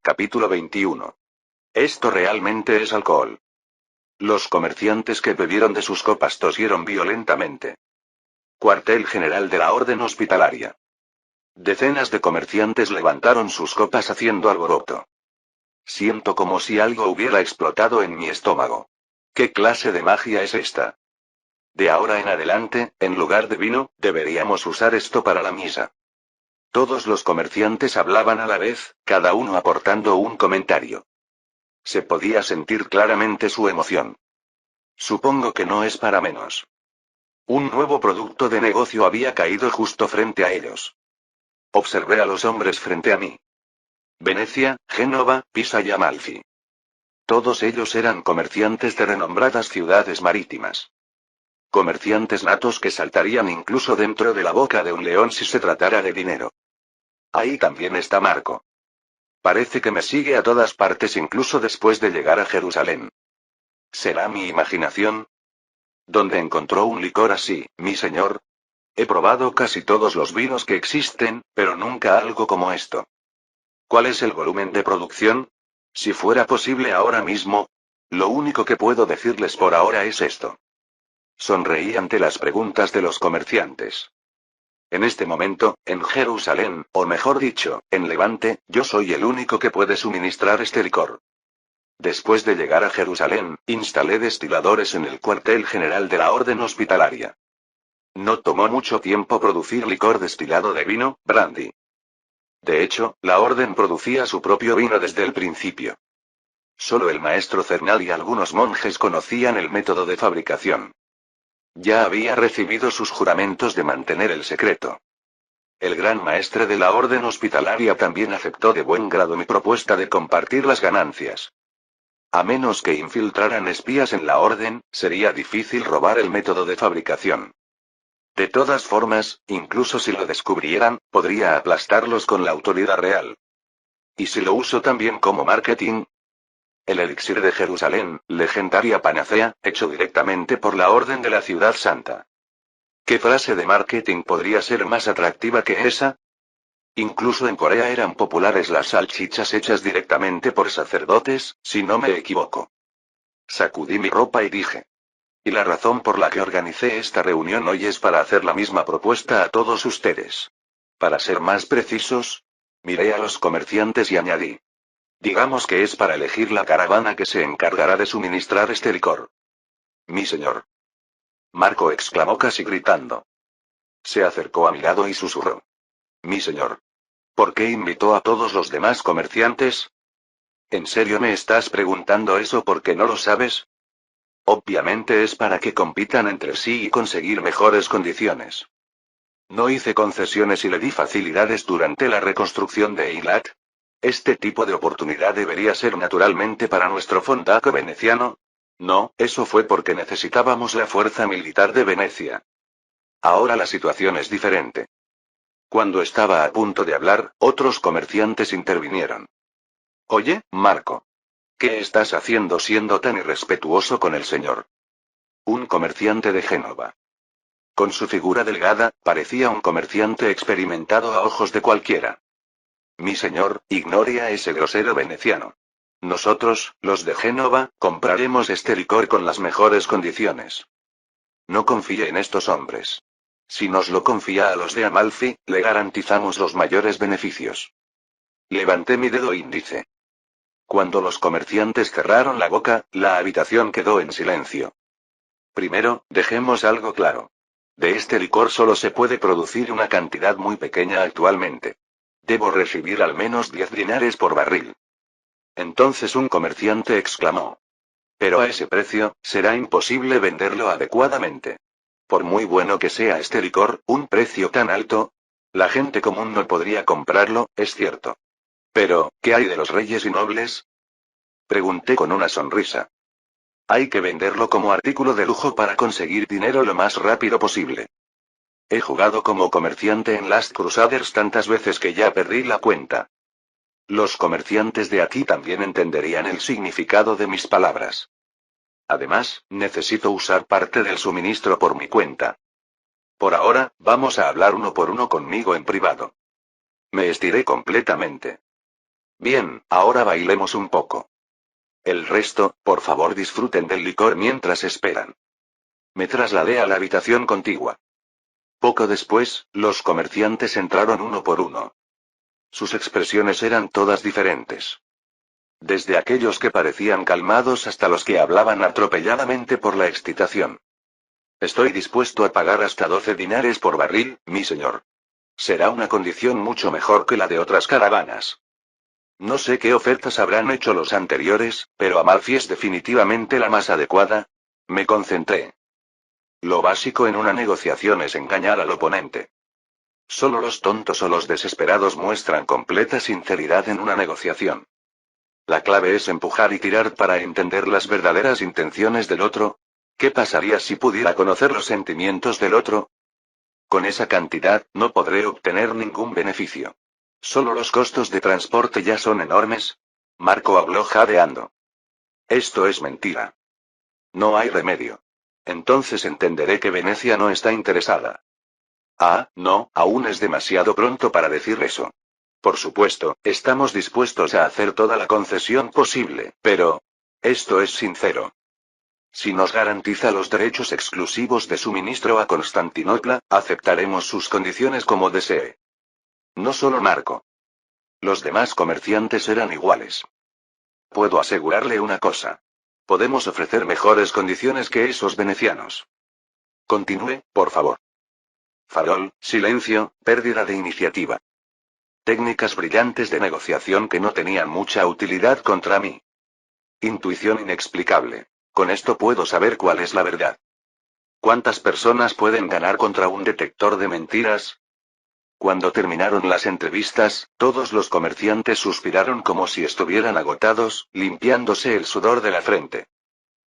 Capítulo 21. Esto realmente es alcohol. Los comerciantes que bebieron de sus copas tosieron violentamente. Cuartel general de la Orden Hospitalaria. Decenas de comerciantes levantaron sus copas haciendo alboroto. Siento como si algo hubiera explotado en mi estómago. ¿Qué clase de magia es esta? De ahora en adelante, en lugar de vino, deberíamos usar esto para la misa. Todos los comerciantes hablaban a la vez, cada uno aportando un comentario. Se podía sentir claramente su emoción. Supongo que no es para menos. Un nuevo producto de negocio había caído justo frente a ellos. Observé a los hombres frente a mí. Venecia, Génova, Pisa y Amalfi. Todos ellos eran comerciantes de renombradas ciudades marítimas. Comerciantes natos que saltarían incluso dentro de la boca de un león si se tratara de dinero. Ahí también está Marco. Parece que me sigue a todas partes incluso después de llegar a Jerusalén. ¿Será mi imaginación? ¿Dónde encontró un licor así, mi señor? He probado casi todos los vinos que existen, pero nunca algo como esto. ¿Cuál es el volumen de producción? Si fuera posible ahora mismo. Lo único que puedo decirles por ahora es esto. Sonreí ante las preguntas de los comerciantes. En este momento, en Jerusalén, o mejor dicho, en Levante, yo soy el único que puede suministrar este licor. Después de llegar a Jerusalén, instalé destiladores en el cuartel general de la Orden Hospitalaria. No tomó mucho tiempo producir licor destilado de vino, brandy. De hecho, la orden producía su propio vino desde el principio. Solo el maestro Cernal y algunos monjes conocían el método de fabricación. Ya había recibido sus juramentos de mantener el secreto. El gran maestre de la orden hospitalaria también aceptó de buen grado mi propuesta de compartir las ganancias. A menos que infiltraran espías en la orden, sería difícil robar el método de fabricación. De todas formas, incluso si lo descubrieran, podría aplastarlos con la autoridad real. ¿Y si lo uso también como marketing? El elixir de Jerusalén, legendaria panacea, hecho directamente por la Orden de la Ciudad Santa. ¿Qué frase de marketing podría ser más atractiva que esa? Incluso en Corea eran populares las salchichas hechas directamente por sacerdotes, si no me equivoco. Sacudí mi ropa y dije. Y la razón por la que organicé esta reunión hoy es para hacer la misma propuesta a todos ustedes. Para ser más precisos, miré a los comerciantes y añadí. Digamos que es para elegir la caravana que se encargará de suministrar este licor. Mi señor. Marco exclamó casi gritando. Se acercó a mi lado y susurró. Mi señor. ¿Por qué invitó a todos los demás comerciantes? ¿En serio me estás preguntando eso porque no lo sabes? Obviamente es para que compitan entre sí y conseguir mejores condiciones. No hice concesiones y le di facilidades durante la reconstrucción de Eilat. ¿Este tipo de oportunidad debería ser naturalmente para nuestro fondaco veneciano? No, eso fue porque necesitábamos la fuerza militar de Venecia. Ahora la situación es diferente. Cuando estaba a punto de hablar, otros comerciantes intervinieron. Oye, Marco. ¿Qué estás haciendo siendo tan irrespetuoso con el señor? Un comerciante de Génova. Con su figura delgada, parecía un comerciante experimentado a ojos de cualquiera. Mi señor, ignore a ese grosero veneciano. Nosotros, los de Génova, compraremos este licor con las mejores condiciones. No confíe en estos hombres. Si nos lo confía a los de Amalfi, le garantizamos los mayores beneficios. Levanté mi dedo índice. Cuando los comerciantes cerraron la boca, la habitación quedó en silencio. Primero, dejemos algo claro. De este licor solo se puede producir una cantidad muy pequeña actualmente. Debo recibir al menos 10 dinares por barril. Entonces un comerciante exclamó. Pero a ese precio, será imposible venderlo adecuadamente. Por muy bueno que sea este licor, un precio tan alto, la gente común no podría comprarlo, es cierto. Pero, ¿qué hay de los reyes y nobles? Pregunté con una sonrisa. Hay que venderlo como artículo de lujo para conseguir dinero lo más rápido posible. He jugado como comerciante en Last Crusaders tantas veces que ya perdí la cuenta. Los comerciantes de aquí también entenderían el significado de mis palabras. Además, necesito usar parte del suministro por mi cuenta. Por ahora, vamos a hablar uno por uno conmigo en privado. Me estiré completamente. Bien, ahora bailemos un poco. El resto, por favor, disfruten del licor mientras esperan. Me trasladé a la habitación contigua. Poco después, los comerciantes entraron uno por uno. Sus expresiones eran todas diferentes. Desde aquellos que parecían calmados hasta los que hablaban atropelladamente por la excitación. Estoy dispuesto a pagar hasta 12 dinares por barril, mi señor. Será una condición mucho mejor que la de otras caravanas. No sé qué ofertas habrán hecho los anteriores, pero Amalfi es definitivamente la más adecuada. Me concentré. Lo básico en una negociación es engañar al oponente. Solo los tontos o los desesperados muestran completa sinceridad en una negociación. La clave es empujar y tirar para entender las verdaderas intenciones del otro. ¿Qué pasaría si pudiera conocer los sentimientos del otro? Con esa cantidad, no podré obtener ningún beneficio. Solo los costos de transporte ya son enormes. Marco habló jadeando. Esto es mentira. No hay remedio. Entonces entenderé que Venecia no está interesada. Ah, no, aún es demasiado pronto para decir eso. Por supuesto, estamos dispuestos a hacer toda la concesión posible, pero... Esto es sincero. Si nos garantiza los derechos exclusivos de suministro a Constantinopla, aceptaremos sus condiciones como desee. No solo Marco. Los demás comerciantes eran iguales. Puedo asegurarle una cosa. Podemos ofrecer mejores condiciones que esos venecianos. Continúe, por favor. Farol, silencio, pérdida de iniciativa. Técnicas brillantes de negociación que no tenían mucha utilidad contra mí. Intuición inexplicable. Con esto puedo saber cuál es la verdad. ¿Cuántas personas pueden ganar contra un detector de mentiras? Cuando terminaron las entrevistas, todos los comerciantes suspiraron como si estuvieran agotados, limpiándose el sudor de la frente.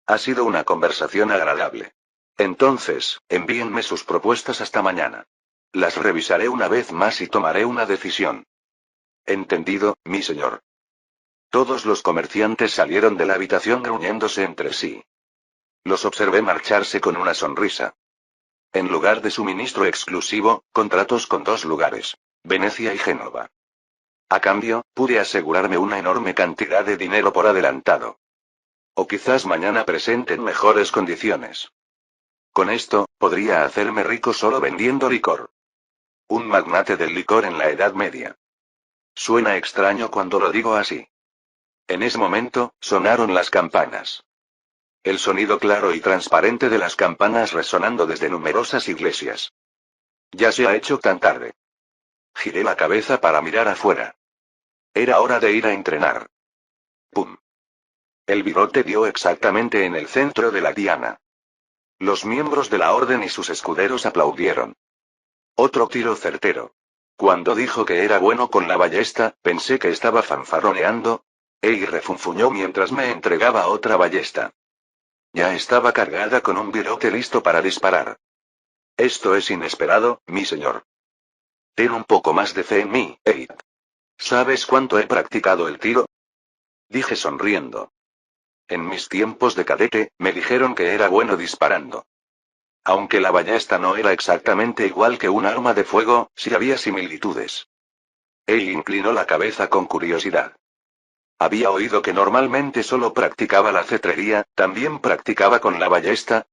Ha sido una conversación agradable. Entonces, envíenme sus propuestas hasta mañana. Las revisaré una vez más y tomaré una decisión. Entendido, mi señor. Todos los comerciantes salieron de la habitación gruñéndose entre sí. Los observé marcharse con una sonrisa. En lugar de suministro exclusivo, contratos con 2 lugares, Venecia y Génova. A cambio, pude asegurarme una enorme cantidad de dinero por adelantado. O quizás mañana presenten mejores condiciones. Con esto, podría hacerme rico solo vendiendo licor. Un magnate del licor en la Edad Media. Suena extraño cuando lo digo así. En ese momento, sonaron las campanas. El sonido claro y transparente de las campanas resonando desde numerosas iglesias. Ya se ha hecho tan tarde. Giré la cabeza para mirar afuera. Era hora de ir a entrenar. ¡Pum! El virote dio exactamente en el centro de la diana. Los miembros de la orden y sus escuderos aplaudieron. Otro tiro certero. Cuando dijo que era bueno con la ballesta, pensé que estaba fanfarroneando. Y refunfuñó mientras me entregaba otra ballesta. Ya estaba cargada con un virote listo para disparar. Esto es inesperado, mi señor. Ten un poco más de fe en mí, Eid. ¿Sabes cuánto he practicado el tiro? Dije sonriendo. En mis tiempos de cadete, me dijeron que era bueno disparando. Aunque la ballesta no era exactamente igual que un arma de fuego, sí había similitudes. Él inclinó la cabeza con curiosidad. Había oído que normalmente solo practicaba la cetrería, ¿también practicaba con la ballesta?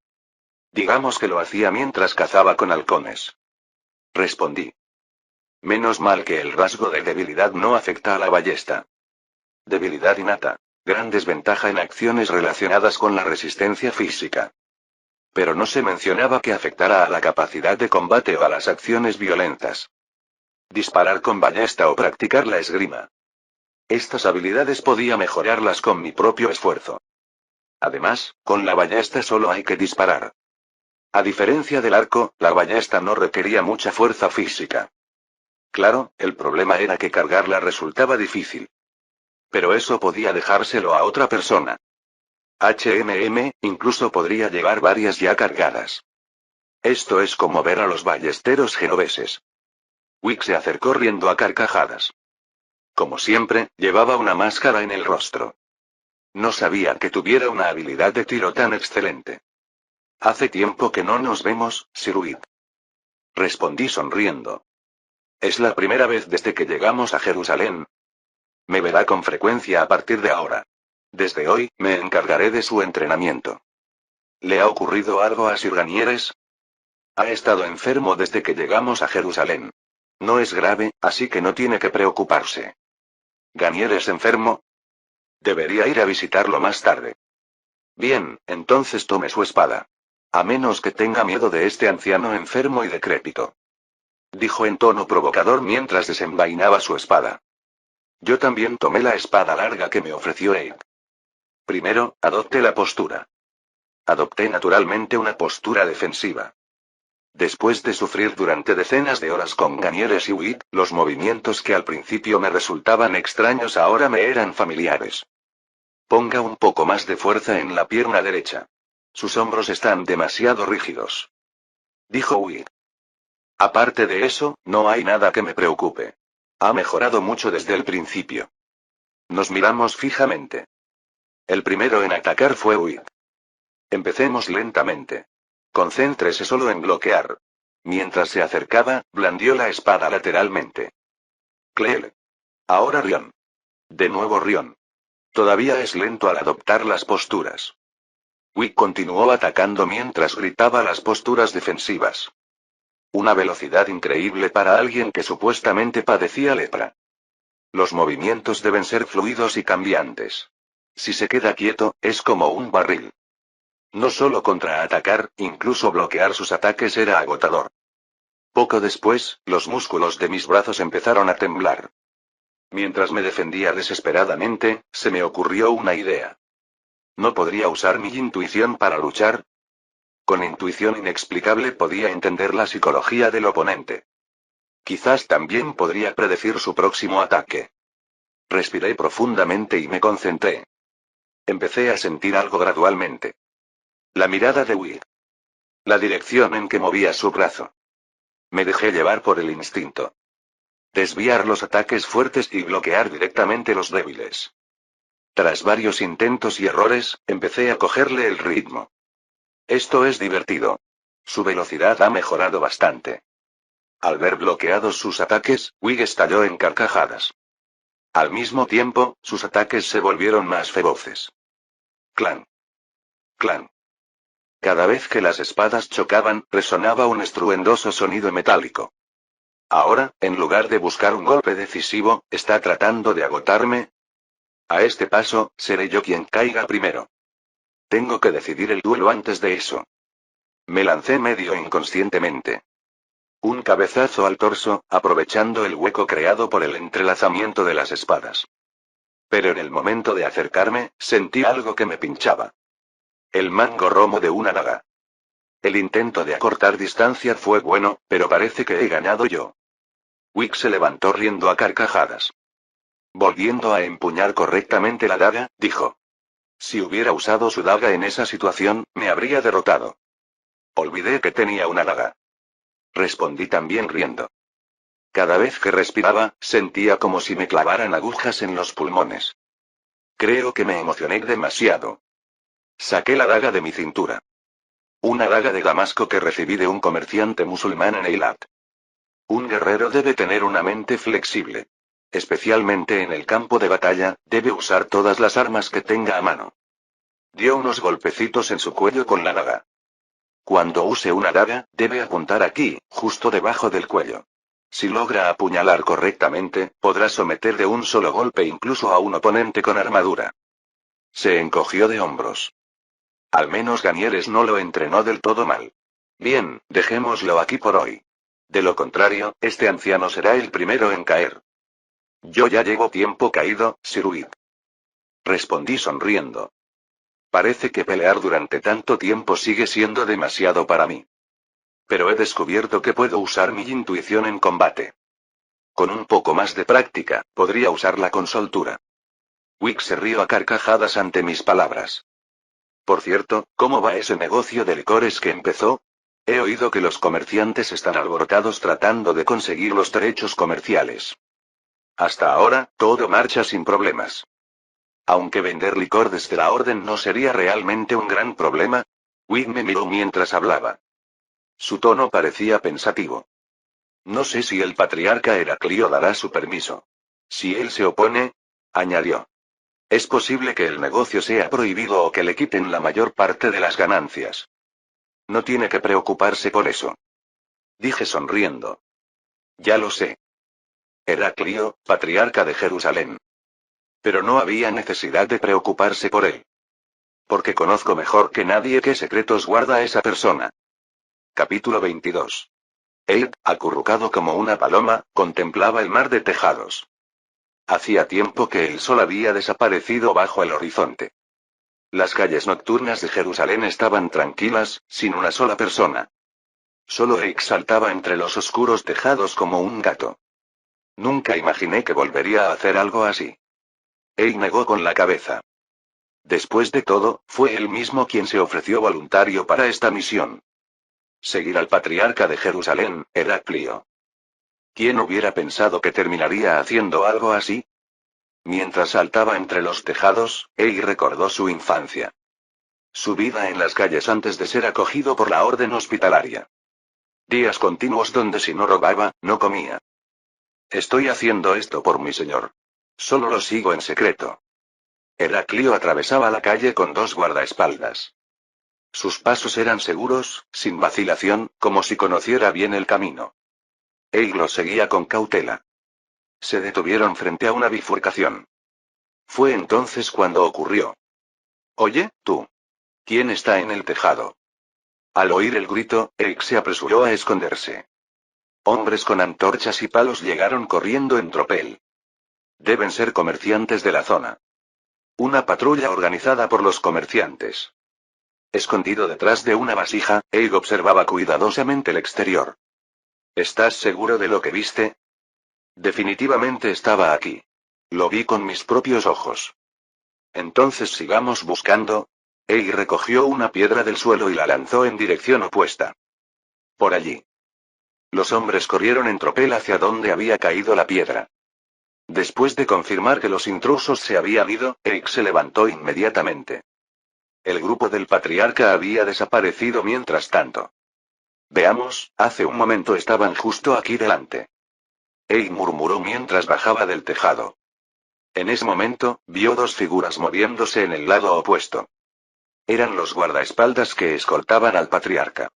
Digamos que lo hacía mientras cazaba con halcones. Respondí. Menos mal que el rasgo de debilidad no afecta a la ballesta. Debilidad innata. Gran desventaja en acciones relacionadas con la resistencia física. Pero no se mencionaba que afectara a la capacidad de combate o a las acciones violentas. Disparar con ballesta o practicar la esgrima. Estas habilidades podía mejorarlas con mi propio esfuerzo. Además, con la ballesta solo hay que disparar. A diferencia del arco, la ballesta no requería mucha fuerza física. Claro, el problema era que cargarla resultaba difícil. Pero eso podía dejárselo a otra persona. Incluso podría llevar varias ya cargadas. Esto es como ver a los ballesteros genoveses. Wick se acercó riendo a carcajadas. Como siempre, llevaba una máscara en el rostro. No sabía que tuviera una habilidad de tiro tan excelente. Hace tiempo que no nos vemos, Sir Wick. Respondí sonriendo. Es la primera vez desde que llegamos a Jerusalén. Me verá con frecuencia a partir de ahora. Desde hoy, me encargaré de su entrenamiento. ¿Le ha ocurrido algo a Sir Ganieres? Ha estado enfermo desde que llegamos a Jerusalén. No es grave, así que no tiene que preocuparse. ¿Ganieres enfermo? Debería ir a visitarlo más tarde. Bien, entonces tome su espada. A menos que tenga miedo de este anciano enfermo y decrépito. Dijo en tono provocador mientras desenvainaba su espada. Yo también tomé la espada larga que me ofreció Eik. Primero, adopté la postura. Adopté naturalmente una postura defensiva. Después de sufrir durante decenas de horas con Ganieres y Wick, los movimientos que al principio me resultaban extraños ahora me eran familiares. Ponga un poco más de fuerza en la pierna derecha. Sus hombros están demasiado rígidos. Dijo Wick. Aparte de eso, no hay nada que me preocupe. Ha mejorado mucho desde el principio. Nos miramos fijamente. El primero en atacar fue Wick. Empecemos lentamente. Concéntrese solo en bloquear. Mientras se acercaba, blandió la espada lateralmente. Cleel. Ahora Rion. De nuevo Rion. Todavía es lento al adoptar las posturas. Wick continuó atacando mientras gritaba las posturas defensivas. Una velocidad increíble para alguien que supuestamente padecía lepra. Los movimientos deben ser fluidos y cambiantes. Si se queda quieto, es como un barril. No solo contraatacar, incluso bloquear sus ataques era agotador. Poco después, los músculos de mis brazos empezaron a temblar. Mientras me defendía desesperadamente, se me ocurrió una idea. ¿No podría usar mi intuición para luchar? Con intuición inexplicable podía entender la psicología del oponente. Quizás también podría predecir su próximo ataque. Respiré profundamente y me concentré. Empecé a sentir algo gradualmente. La mirada de Wick. La dirección en que movía su brazo. Me dejé llevar por el instinto. Desviar los ataques fuertes y bloquear directamente los débiles. Tras varios intentos y errores, empecé a cogerle el ritmo. Esto es divertido. Su velocidad ha mejorado bastante. Al ver bloqueados sus ataques, Wick estalló en carcajadas. Al mismo tiempo, sus ataques se volvieron más feroces. Clan. Clan. Cada vez que las espadas chocaban, resonaba un estruendoso sonido metálico. Ahora, en lugar de buscar un golpe decisivo, ¿está tratando de agotarme? A este paso, seré yo quien caiga primero. Tengo que decidir el duelo antes de eso. Me lancé medio inconscientemente. Un cabezazo al torso, aprovechando el hueco creado por el entrelazamiento de las espadas. Pero en el momento de acercarme, sentí algo que me pinchaba. El mango romo de una daga. El intento de acortar distancia fue bueno, pero parece que he ganado yo. Wick se levantó riendo a carcajadas. Volviendo a empuñar correctamente la daga, dijo. Si hubiera usado su daga en esa situación, me habría derrotado. Olvidé que tenía una daga. Respondí también riendo. Cada vez que respiraba, sentía como si me clavaran agujas en los pulmones. Creo que me emocioné demasiado. Saqué la daga de mi cintura. Una daga de Damasco que recibí de un comerciante musulmán en Eilat. Un guerrero debe tener una mente flexible. Especialmente en el campo de batalla, debe usar todas las armas que tenga a mano. Dio unos golpecitos en su cuello con la daga. Cuando use una daga, debe apuntar aquí, justo debajo del cuello. Si logra apuñalar correctamente, podrá someter de un solo golpe incluso a un oponente con armadura. Se encogió de hombros. Al menos Ganieres no lo entrenó del todo mal. Bien, dejémoslo aquí por hoy. De lo contrario, este anciano será el primero en caer. Yo ya llevo tiempo caído, Sir Wick. Respondí sonriendo. Parece que pelear durante tanto tiempo sigue siendo demasiado para mí. Pero he descubierto que puedo usar mi intuición en combate. Con un poco más de práctica, podría usarla con soltura. Wick se rió a carcajadas ante mis palabras. Por cierto, ¿cómo va ese negocio de licores que empezó? He oído que los comerciantes están alborotados tratando de conseguir los derechos comerciales. Hasta ahora, todo marcha sin problemas. Aunque vender licor desde la orden no sería realmente un gran problema. Wick me miró mientras hablaba. Su tono parecía pensativo. No sé si el patriarca Heraclio dará su permiso. Si él se opone, añadió. Es posible que el negocio sea prohibido o que le quiten la mayor parte de las ganancias. No tiene que preocuparse por eso. Dije sonriendo. Ya lo sé. Heraclio, patriarca de Jerusalén. Pero no había necesidad de preocuparse por él. Porque conozco mejor que nadie qué secretos guarda esa persona. Capítulo 22. Él, acurrucado como una paloma, contemplaba el mar de tejados. Hacía tiempo que el sol había desaparecido bajo el horizonte. Las calles nocturnas de Jerusalén estaban tranquilas, sin una sola persona. Solo Eik saltaba entre los oscuros tejados como un gato. Nunca imaginé que volvería a hacer algo así. Eik negó con la cabeza. Después de todo, fue él mismo quien se ofreció voluntario para esta misión. Seguir al patriarca de Jerusalén, Heraclio. ¿Quién hubiera pensado que terminaría haciendo algo así? Mientras saltaba entre los tejados, Eik recordó su infancia. Su vida en las calles antes de ser acogido por la orden hospitalaria. Días continuos donde si no robaba, no comía. Estoy haciendo esto por mi señor. Solo lo sigo en secreto. Heraclio atravesaba la calle con 2 guardaespaldas. Sus pasos eran seguros, sin vacilación, como si conociera bien el camino. Eik lo seguía con cautela. Se detuvieron frente a una bifurcación. Fue entonces cuando ocurrió. Oye, tú. ¿Quién está en el tejado? Al oír el grito, Eik se apresuró a esconderse. Hombres con antorchas y palos llegaron corriendo en tropel. Deben ser comerciantes de la zona. Una patrulla organizada por los comerciantes. Escondido detrás de una vasija, Eik observaba cuidadosamente el exterior. ¿Estás seguro de lo que viste? Definitivamente estaba aquí. Lo vi con mis propios ojos. Entonces sigamos buscando. Eik recogió una piedra del suelo y la lanzó en dirección opuesta. Por allí. Los hombres corrieron en tropel hacia donde había caído la piedra. Después de confirmar que los intrusos se habían ido, Eik se levantó inmediatamente. El grupo del patriarca había desaparecido mientras tanto. Veamos, hace un momento estaban justo aquí delante. Eik murmuró mientras bajaba del tejado. En ese momento, vio 2 figuras moviéndose en el lado opuesto. Eran los guardaespaldas que escoltaban al patriarca.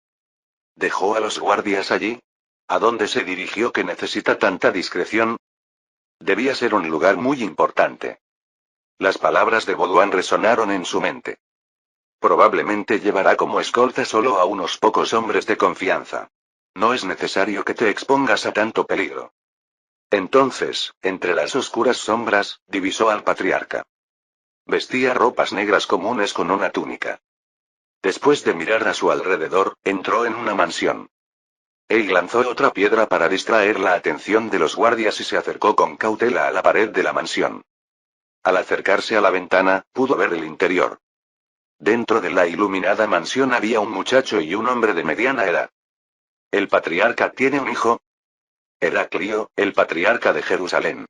¿Dejó a los guardias allí? ¿A dónde se dirigió que necesita tanta discreción? Debía ser un lugar muy importante. Las palabras de Baudouin resonaron en su mente. Probablemente llevará como escolta solo a unos pocos hombres de confianza. No es necesario que te expongas a tanto peligro. Entonces, entre las oscuras sombras, divisó al patriarca. Vestía ropas negras comunes con una túnica. Después de mirar a su alrededor, entró en una mansión. Eik lanzó otra piedra para distraer la atención de los guardias y se acercó con cautela a la pared de la mansión. Al acercarse a la ventana, pudo ver el interior. Dentro de la iluminada mansión había un muchacho y un hombre de mediana edad. ¿El patriarca tiene un hijo? Heraclio, el patriarca de Jerusalén.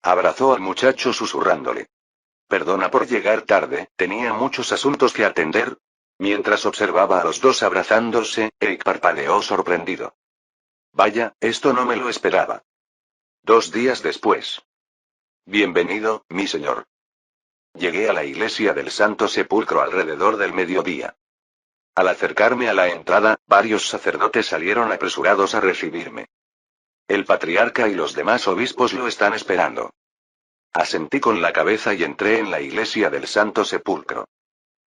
Abrazó al muchacho susurrándole. Perdona por llegar tarde, tenía muchos asuntos que atender. Mientras observaba a los 2 abrazándose, Eik parpadeó sorprendido. Vaya, esto no me lo esperaba. 2 días después. Bienvenido, mi señor. Llegué a la iglesia del Santo Sepulcro alrededor del mediodía. Al acercarme a la entrada, varios sacerdotes salieron apresurados a recibirme. El patriarca y los demás obispos lo están esperando. Asentí con la cabeza y entré en la iglesia del Santo Sepulcro.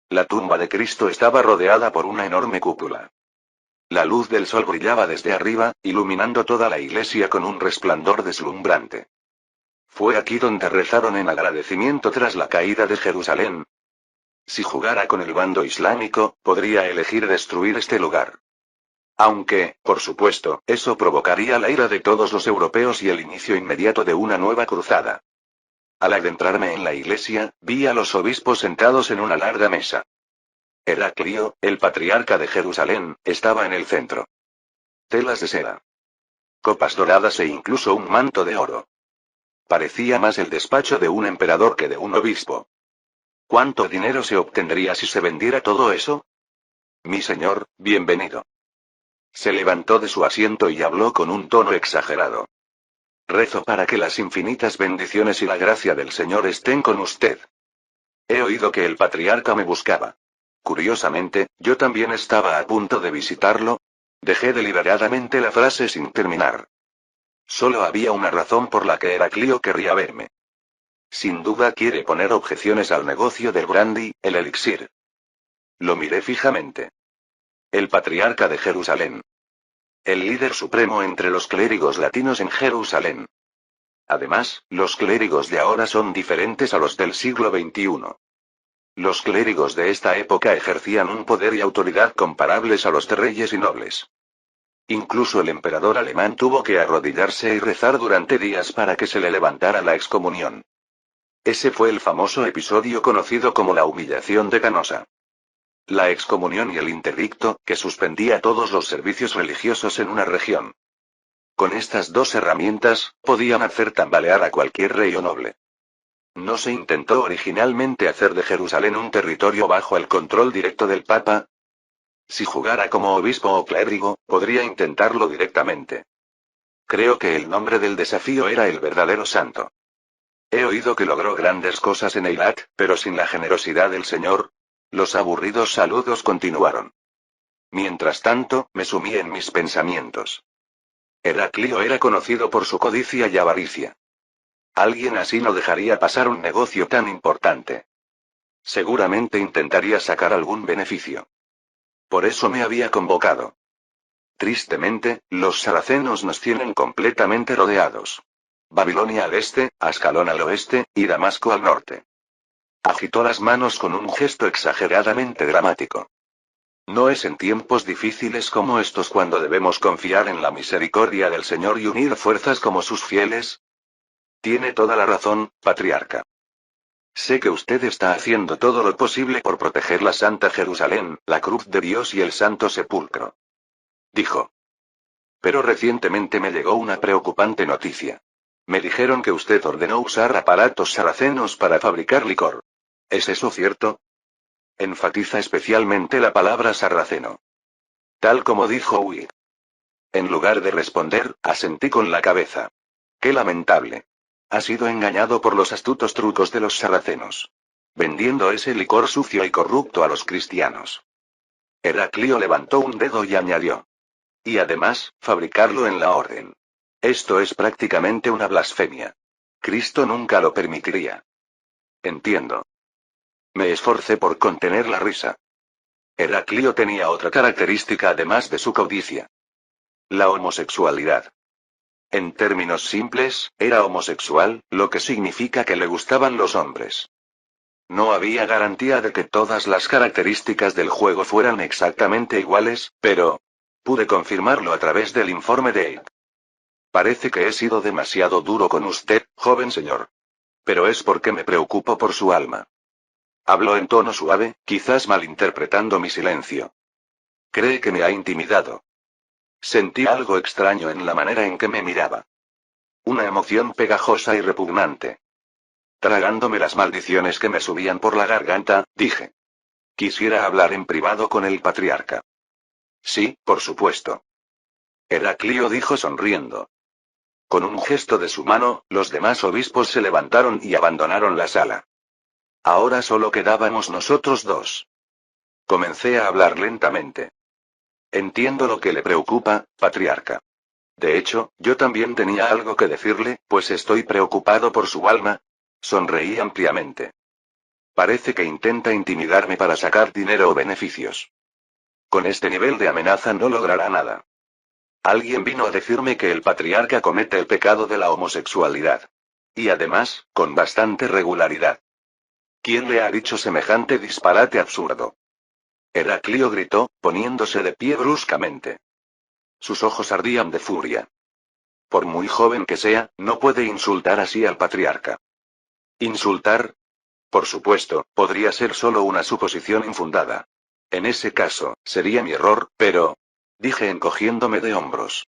La tumba de Cristo estaba rodeada por una enorme cúpula. La luz del sol brillaba desde arriba, iluminando toda la iglesia con un resplandor deslumbrante. Fue aquí donde rezaron en agradecimiento tras la caída de Jerusalén. Si jugara con el bando islámico, podría elegir destruir este lugar. Aunque, por supuesto, eso provocaría la ira de todos los europeos y el inicio inmediato de una nueva cruzada. Al adentrarme en la iglesia, vi a los obispos sentados en una larga mesa. Heraclio, el patriarca de Jerusalén, estaba en el centro. Telas de seda. Copas doradas e incluso un manto de oro. Parecía más el despacho de un emperador que de un obispo. ¿Cuánto dinero se obtendría si se vendiera todo eso? Mi señor, bienvenido. Se levantó de su asiento y habló con un tono exagerado. Rezo para que las infinitas bendiciones y la gracia del Señor estén con usted. He oído que el patriarca me buscaba. Curiosamente, yo también estaba a punto de visitarlo. Dejé deliberadamente la frase sin terminar. Solo había una razón por la que Heraclio querría verme. Sin duda quiere poner objeciones al negocio del brandy, el elixir. Lo miré fijamente. El patriarca de Jerusalén. El líder supremo entre los clérigos latinos en Jerusalén. Además, los clérigos de ahora son diferentes a los del siglo XXI. Los clérigos de esta época ejercían un poder y autoridad comparables a los de reyes y nobles. Incluso el emperador alemán tuvo que arrodillarse y rezar durante días para que se le levantara la excomunión. Ese fue el famoso episodio conocido como la humillación de Canosa. La excomunión y el interdicto, que suspendía todos los servicios religiosos en una región. Con estas dos herramientas, podían hacer tambalear a cualquier rey o noble. ¿No se intentó originalmente hacer de Jerusalén un territorio bajo el control directo del Papa? Si jugara como obispo o clérigo, podría intentarlo directamente. Creo que el nombre del desafío era el verdadero santo. He oído que logró grandes cosas en Eilat, pero sin la generosidad del Señor. Los aburridos saludos continuaron. Mientras tanto, me sumí en mis pensamientos. Heraclio era conocido por su codicia y avaricia. Alguien así no dejaría pasar un negocio tan importante. Seguramente intentaría sacar algún beneficio. Por eso me había convocado. Tristemente, los saracenos nos tienen completamente rodeados. Babilonia al este, Ascalón al oeste, y Damasco al norte. Agitó las manos con un gesto exageradamente dramático. ¿No es en tiempos difíciles como estos cuando debemos confiar en la misericordia del Señor y unir fuerzas como sus fieles? Tiene toda la razón, patriarca. Sé que usted está haciendo todo lo posible por proteger la Santa Jerusalén, la cruz de Dios y el Santo Sepulcro. Dijo. Pero recientemente me llegó una preocupante noticia. Me dijeron que usted ordenó usar aparatos saracenos para fabricar licor. ¿Es eso cierto? Enfatiza especialmente la palabra sarraceno. Tal como dijo Wick. En lugar de responder, asentí con la cabeza. Qué lamentable. Ha sido engañado por los astutos trucos de los sarracenos. Vendiendo ese licor sucio y corrupto a los cristianos. Heraclio levantó un dedo y añadió. Y además, fabricarlo en la orden. Esto es prácticamente una blasfemia. Cristo nunca lo permitiría. Entiendo. Me esforcé por contener la risa. Heraclio tenía otra característica además de su codicia. La homosexualidad. En términos simples, era homosexual, lo que significa que le gustaban los hombres. No había garantía de que todas las características del juego fueran exactamente iguales, pero... pude confirmarlo a través del informe de Abe. Parece que he sido demasiado duro con usted, joven señor. Pero es porque me preocupo por su alma. Habló en tono suave, quizás malinterpretando mi silencio. Cree que me ha intimidado. Sentí algo extraño en la manera en que me miraba. Una emoción pegajosa y repugnante. Tragándome las maldiciones que me subían por la garganta, dije. Quisiera hablar en privado con el patriarca. Sí, por supuesto. Heraclio dijo sonriendo. Con un gesto de su mano, los demás obispos se levantaron y abandonaron la sala. Ahora solo quedábamos nosotros dos. Comencé a hablar lentamente. Entiendo lo que le preocupa, patriarca. De hecho, yo también tenía algo que decirle, pues estoy preocupado por su alma. Sonreí ampliamente. Parece que intenta intimidarme para sacar dinero o beneficios. Con este nivel de amenaza no logrará nada. Alguien vino a decirme que el patriarca comete el pecado de la homosexualidad. Y además, con bastante regularidad. ¿Quién le ha dicho semejante disparate absurdo? Heraclio gritó, poniéndose de pie bruscamente. Sus ojos ardían de furia. Por muy joven que sea, no puede insultar así al patriarca. ¿Insultar? Por supuesto, podría ser solo una suposición infundada. En ese caso, sería mi error, pero... dije encogiéndome de hombros.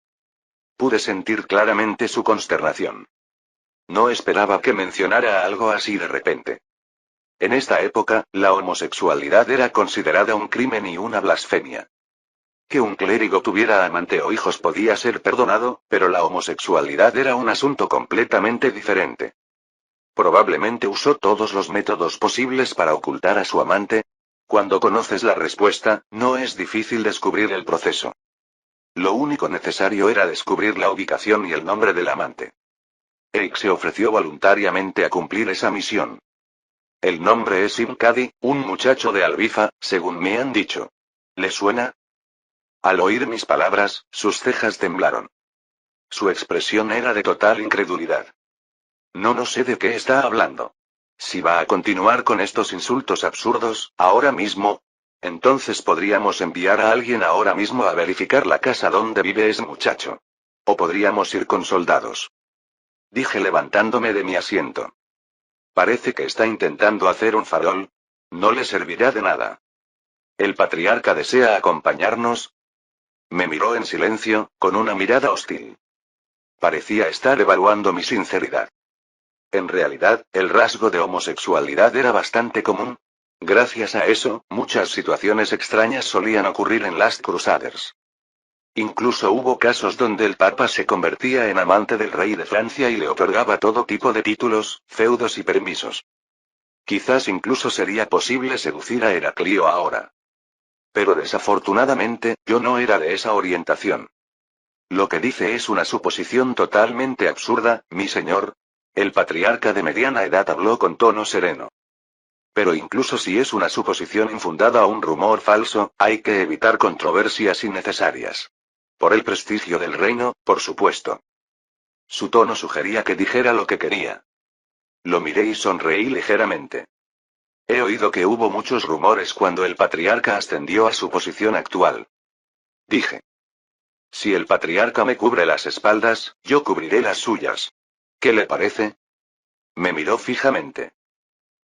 Pude sentir claramente su consternación. No esperaba que mencionara algo así de repente. En esta época, la homosexualidad era considerada un crimen y una blasfemia. Que un clérigo tuviera amante o hijos podía ser perdonado, pero la homosexualidad era un asunto completamente diferente. Probablemente usó todos los métodos posibles para ocultar a su amante. Cuando conoces la respuesta, no es difícil descubrir el proceso. Lo único necesario era descubrir la ubicación y el nombre del amante. Eric se ofreció voluntariamente a cumplir esa misión. El nombre es Imcadi, un muchacho de Albifa, según me han dicho. ¿Le suena? Al oír mis palabras, sus cejas temblaron. Su expresión era de total incredulidad. No sé de qué está hablando. Si va a continuar con estos insultos absurdos, ahora mismo, entonces podríamos enviar a alguien ahora mismo a verificar la casa donde vive ese muchacho. O podríamos ir con soldados. Dije levantándome de mi asiento. Parece que está intentando hacer un farol. No le servirá de nada. ¿El patriarca desea acompañarnos? Me miró en silencio, con una mirada hostil. Parecía estar evaluando mi sinceridad. En realidad, el rasgo de homosexualidad era bastante común. Gracias a eso, muchas situaciones extrañas solían ocurrir en Last Crusaders. Incluso hubo casos donde el Papa se convertía en amante del rey de Francia y le otorgaba todo tipo de títulos, feudos y permisos. Quizás incluso sería posible seducir a Heraclio ahora. Pero desafortunadamente, yo no era de esa orientación. Lo que dice es una suposición totalmente absurda, mi señor. El patriarca de mediana edad habló con tono sereno. Pero incluso si es una suposición infundada o un rumor falso, hay que evitar controversias innecesarias. Por el prestigio del reino, por supuesto. Su tono sugería que dijera lo que quería. Lo miré y sonreí ligeramente. He oído que hubo muchos rumores cuando el patriarca ascendió a su posición actual. Dije. Si el patriarca me cubre las espaldas, yo cubriré las suyas. ¿Qué le parece? Me miró fijamente.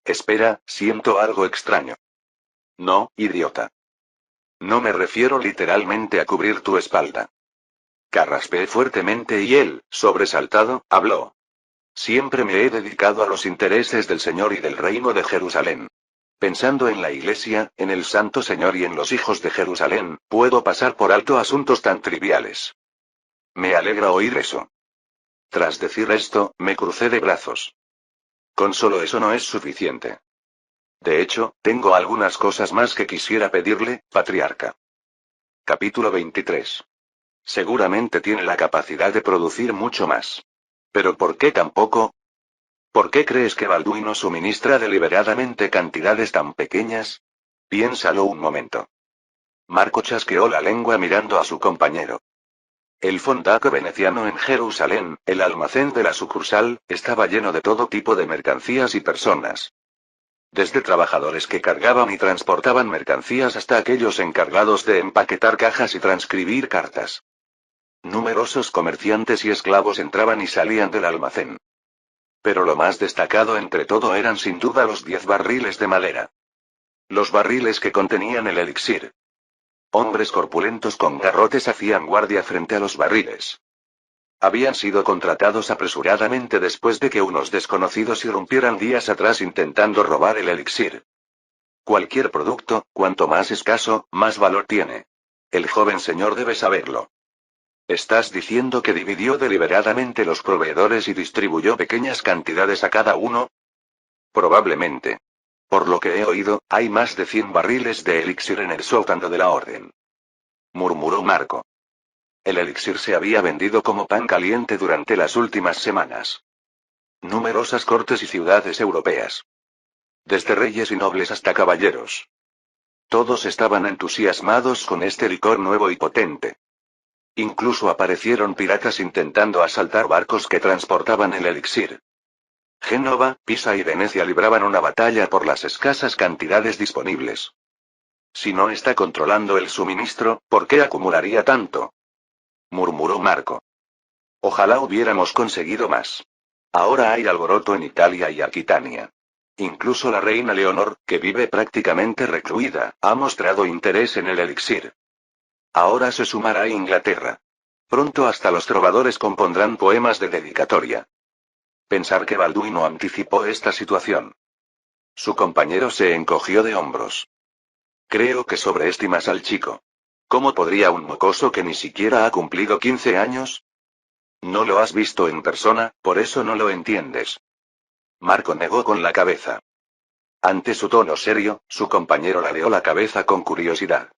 Espera, siento algo extraño. No, idiota. No me refiero literalmente a cubrir tu espalda. Carraspeé fuertemente y él, sobresaltado, habló. Siempre me he dedicado a los intereses del Señor y del reino de Jerusalén. Pensando en la Iglesia, en el Santo Señor y en los hijos de Jerusalén, puedo pasar por alto asuntos tan triviales. Me alegra oír eso. Tras decir esto, me crucé de brazos. Con solo eso no es suficiente. De hecho, tengo algunas cosas más que quisiera pedirle, patriarca. Capítulo 23. Seguramente tiene la capacidad de producir mucho más. ¿Pero por qué tan poco? ¿Por qué crees que Balduino suministra deliberadamente cantidades tan pequeñas? Piénsalo un momento. Marco chasqueó la lengua mirando a su compañero. El fondaco veneciano en Jerusalén, el almacén de la sucursal, estaba lleno de todo tipo de mercancías y personas. Desde trabajadores que cargaban y transportaban mercancías hasta aquellos encargados de empaquetar cajas y transcribir cartas. Numerosos comerciantes y esclavos entraban y salían del almacén. Pero lo más destacado entre todo eran sin duda los 10 barriles de madera. Los barriles que contenían el elixir. Hombres corpulentos con garrotes hacían guardia frente a los barriles. Habían sido contratados apresuradamente después de que unos desconocidos irrumpieran días atrás intentando robar el elixir. Cualquier producto, cuanto más escaso, más valor tiene. El joven señor debe saberlo. ¿Estás diciendo que dividió deliberadamente los proveedores y distribuyó pequeñas cantidades a cada uno? Probablemente. Por lo que he oído, hay más de 100 barriles de elixir en el sótano de la orden. Murmuró Marco. El elixir se había vendido como pan caliente durante las últimas semanas. Numerosas cortes y ciudades europeas. Desde reyes y nobles hasta caballeros. Todos estaban entusiasmados con este licor nuevo y potente. Incluso aparecieron piratas intentando asaltar barcos que transportaban el elixir. Génova, Pisa y Venecia libraban una batalla por las escasas cantidades disponibles. Si no está controlando el suministro, ¿por qué acumularía tanto? Murmuró Marco. Ojalá hubiéramos conseguido más. Ahora hay alboroto en Italia y Aquitania. Incluso la reina Leonor, que vive prácticamente recluida, ha mostrado interés en el elixir. Ahora se sumará Inglaterra. Pronto hasta los trovadores compondrán poemas de dedicatoria. Pensar que Balduino anticipó esta situación. Su compañero se encogió de hombros. Creo que sobreestimas al chico. ¿Cómo podría un mocoso que ni siquiera ha cumplido 15 años? No lo has visto en persona, por eso no lo entiendes. Marco negó con la cabeza. Ante su tono serio, su compañero ladeó la cabeza con curiosidad.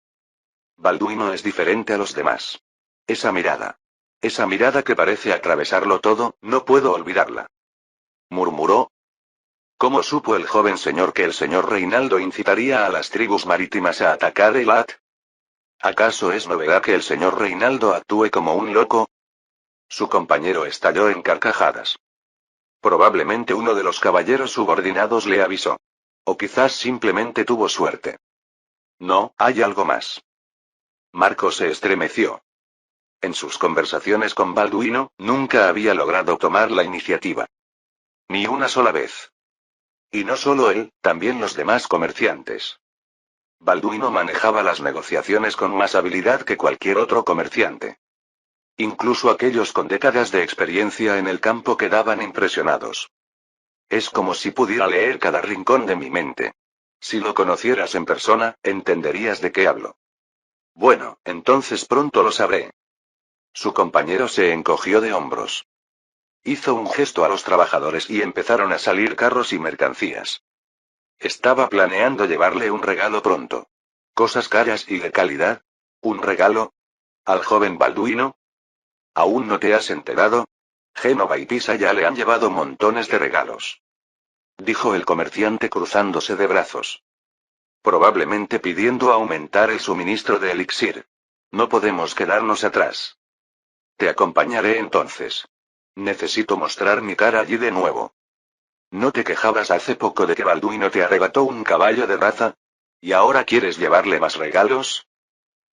Balduino es diferente a los demás. Esa mirada. Esa mirada que parece atravesarlo todo, no puedo olvidarla. Murmuró. ¿Cómo supo el joven señor que el señor Reinaldo incitaría a las tribus marítimas a atacar Eilat? ¿Acaso es novedad que el señor Reinaldo actúe como un loco? Su compañero estalló en carcajadas. Probablemente uno de los caballeros subordinados le avisó. O quizás simplemente tuvo suerte. No, hay algo más. Marco se estremeció. En sus conversaciones con Balduino, nunca había logrado tomar la iniciativa. Ni una sola vez. Y no solo él, también los demás comerciantes. Balduino manejaba las negociaciones con más habilidad que cualquier otro comerciante. Incluso aquellos con décadas de experiencia en el campo quedaban impresionados. Es como si pudiera leer cada rincón de mi mente. Si lo conocieras en persona, entenderías de qué hablo. Bueno, entonces pronto lo sabré. Su compañero se encogió de hombros. Hizo un gesto a los trabajadores y empezaron a salir carros y mercancías. Estaba planeando llevarle un regalo pronto. Cosas caras y de calidad. ¿Un regalo? ¿Al joven Balduino? ¿Aún no te has enterado? Génova y Pisa ya le han llevado montones de regalos. Dijo el comerciante cruzándose de brazos. Probablemente pidiendo aumentar el suministro de elixir. No podemos quedarnos atrás. Te acompañaré entonces. Necesito mostrar mi cara allí de nuevo. ¿No te quejabas hace poco de que Balduino te arrebató un caballo de raza? ¿Y ahora quieres llevarle más regalos?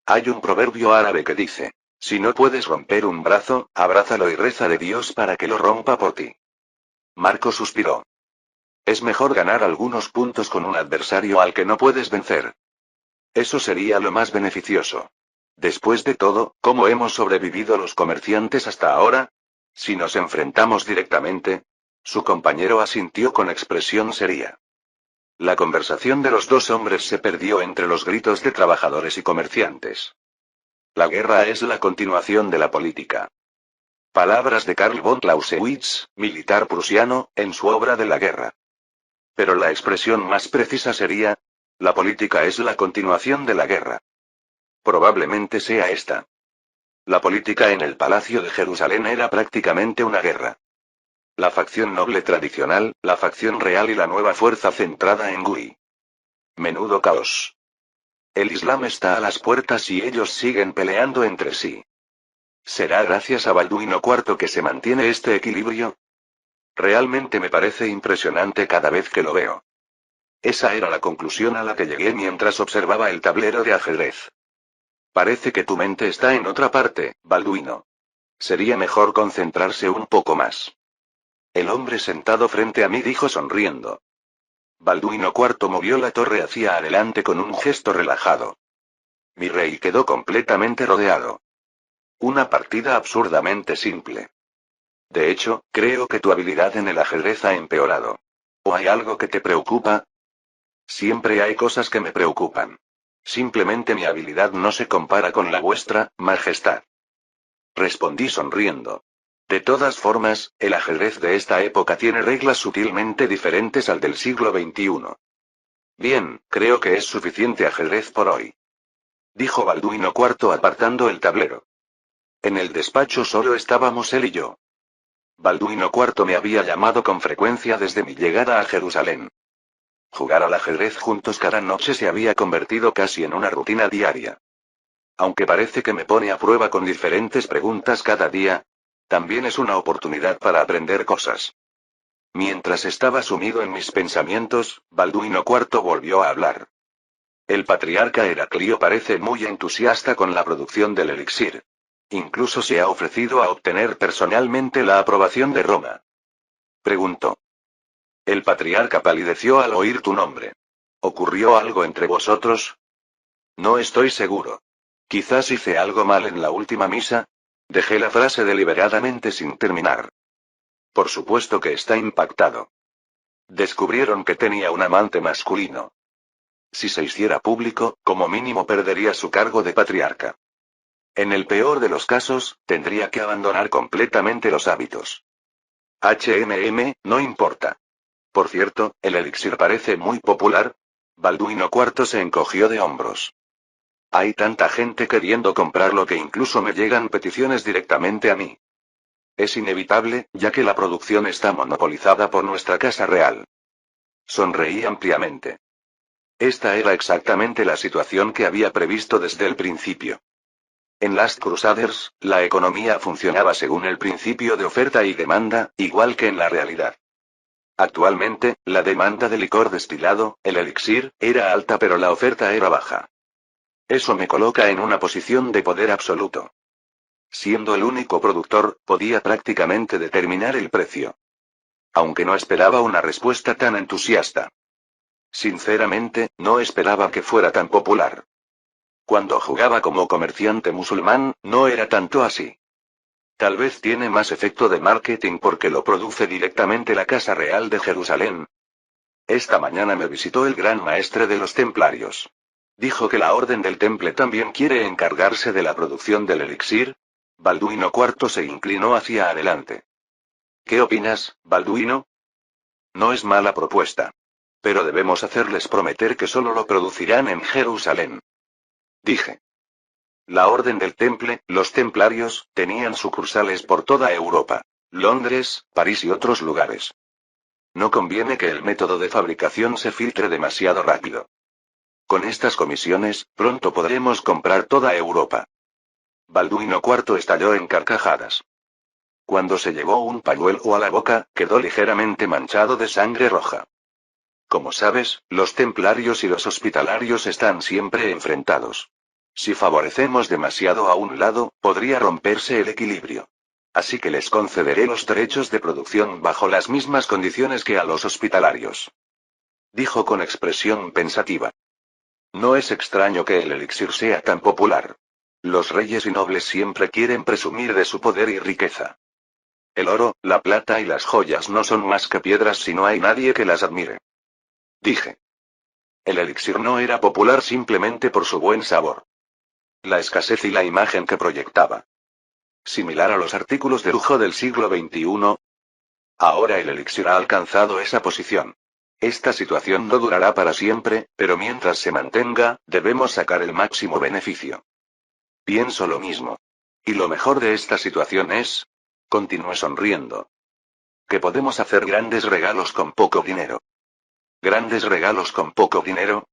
Hay un proverbio árabe que dice, si no puedes romper un brazo, abrázalo y reza de Dios para que lo rompa por ti. Marco suspiró. Es mejor ganar algunos puntos con un adversario al que no puedes vencer. Eso sería lo más beneficioso. Después de todo, ¿cómo hemos sobrevivido los comerciantes hasta ahora? Si nos enfrentamos directamente. Su compañero asintió con expresión seria. La conversación de los dos hombres se perdió entre los gritos de trabajadores y comerciantes. La guerra es la continuación de la política. Palabras de Karl von Clausewitz, militar prusiano, en su obra de la guerra. Pero la expresión más precisa sería, la política es la continuación de la guerra. Probablemente sea esta. La política en el Palacio de Jerusalén era prácticamente una guerra. La facción noble tradicional, la facción real y la nueva fuerza centrada en Gui. Menudo caos. El Islam está a las puertas y ellos siguen peleando entre sí. ¿Será gracias a Balduino IV que se mantiene este equilibrio? Realmente me parece impresionante cada vez que lo veo. Esa era la conclusión a la que llegué mientras observaba el tablero de ajedrez. Parece que tu mente está en otra parte, Balduino. Sería mejor concentrarse un poco más. El hombre sentado frente a mí dijo sonriendo. Balduino IV movió la torre hacia adelante con un gesto relajado. Mi rey quedó completamente rodeado. Una partida absurdamente simple. De hecho, creo que tu habilidad en el ajedrez ha empeorado. ¿O hay algo que te preocupa? Siempre hay cosas que me preocupan. Simplemente mi habilidad no se compara con la vuestra, Majestad. Respondí sonriendo. De todas formas, el ajedrez de esta época tiene reglas sutilmente diferentes al del siglo XXI. Bien, creo que es suficiente ajedrez por hoy. Dijo Balduino IV apartando el tablero. En el despacho solo estábamos él y yo. Balduino IV me había llamado con frecuencia desde mi llegada a Jerusalén. Jugar al ajedrez juntos cada noche se había convertido casi en una rutina diaria. Aunque parece que me pone a prueba con diferentes preguntas cada día, también es una oportunidad para aprender cosas. Mientras estaba sumido en mis pensamientos, Balduino IV volvió a hablar. El patriarca Heraclio parece muy entusiasta con la producción del elixir. Incluso se ha ofrecido a obtener personalmente la aprobación de Roma. Preguntó. El patriarca palideció al oír tu nombre. ¿Ocurrió algo entre vosotros? No estoy seguro. Quizás hice algo mal en la última misa. Dejé la frase deliberadamente sin terminar. Por supuesto que está impactado. Descubrieron que tenía un amante masculino. Si se hiciera público, como mínimo perdería su cargo de patriarca. En el peor de los casos, tendría que abandonar completamente los hábitos. No importa. Por cierto, el elixir parece muy popular. Balduino IV se encogió de hombros. Hay tanta gente queriendo comprarlo que incluso me llegan peticiones directamente a mí. Es inevitable, ya que la producción está monopolizada por nuestra casa real. Sonreí ampliamente. Esta era exactamente la situación que había previsto desde el principio. En Last Crusaders, la economía funcionaba según el principio de oferta y demanda, igual que en la realidad. Actualmente, la demanda de licor destilado, el elixir, era alta pero la oferta era baja. Eso me coloca en una posición de poder absoluto. Siendo el único productor, podía prácticamente determinar el precio. Aunque no esperaba una respuesta tan entusiasta. Sinceramente, no esperaba que fuera tan popular. Cuando jugaba como comerciante musulmán, no era tanto así. Tal vez tiene más efecto de marketing porque lo produce directamente la Casa Real de Jerusalén. Esta mañana me visitó el gran maestre de los templarios. Dijo que la Orden del Temple también quiere encargarse de la producción del elixir. Balduino IV se inclinó hacia adelante. ¿Qué opinas, Balduino? No es mala propuesta. Pero debemos hacerles prometer que solo lo producirán en Jerusalén. Dije. La Orden del Temple, los templarios, tenían sucursales por toda Europa. Londres, París y otros lugares. No conviene que el método de fabricación se filtre demasiado rápido. Con estas comisiones, pronto podremos comprar toda Europa. Balduino IV estalló en carcajadas. Cuando se llevó un pañuelo a la boca, quedó ligeramente manchado de sangre roja. Como sabes, los templarios y los hospitalarios están siempre enfrentados. Si favorecemos demasiado a un lado, podría romperse el equilibrio. Así que les concederé los derechos de producción bajo las mismas condiciones que a los hospitalarios. Dijo con expresión pensativa. No es extraño que el elixir sea tan popular. Los reyes y nobles siempre quieren presumir de su poder y riqueza. El oro, la plata y las joyas no son más que piedras si no hay nadie que las admire. Dije. El elixir no era popular simplemente por su buen sabor. La escasez y la imagen que proyectaba. Similar a los artículos de lujo del siglo XXI. Ahora el elixir ha alcanzado esa posición. Esta situación no durará para siempre, pero mientras se mantenga, debemos sacar el máximo beneficio. Pienso lo mismo. Y lo mejor de esta situación es... Continué sonriendo. Que podemos hacer grandes regalos con poco dinero. ¿Grandes regalos con poco dinero?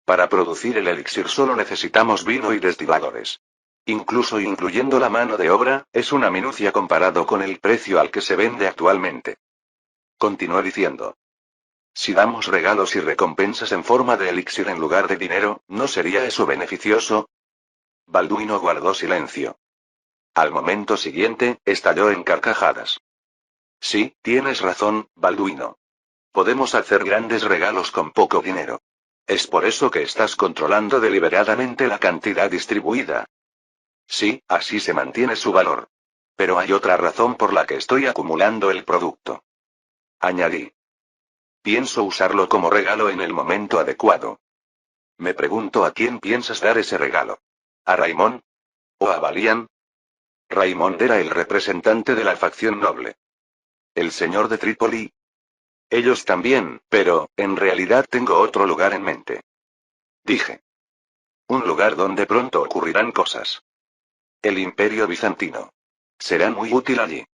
Para producir el elixir solo necesitamos vino y destiladores. Incluso incluyendo la mano de obra, es una minucia comparado con el precio al que se vende actualmente. Continuó diciendo. Si damos regalos y recompensas en forma de elixir en lugar de dinero, ¿no sería eso beneficioso? Balduino guardó silencio. Al momento siguiente, estalló en carcajadas. Sí, tienes razón, Balduino. Podemos hacer grandes regalos con poco dinero. Es por eso que estás controlando deliberadamente la cantidad distribuida. Sí, así se mantiene su valor. Pero hay otra razón por la que estoy acumulando el producto. Añadí. Pienso usarlo como regalo en el momento adecuado. Me pregunto a quién piensas dar ese regalo. ¿A Raimón? ¿O a Balián? Raimond era el representante de la facción noble. El señor de Trípoli. Ellos también, pero, en realidad tengo otro lugar en mente. Dije. Un lugar donde pronto ocurrirán cosas. El Imperio Bizantino. Será muy útil allí.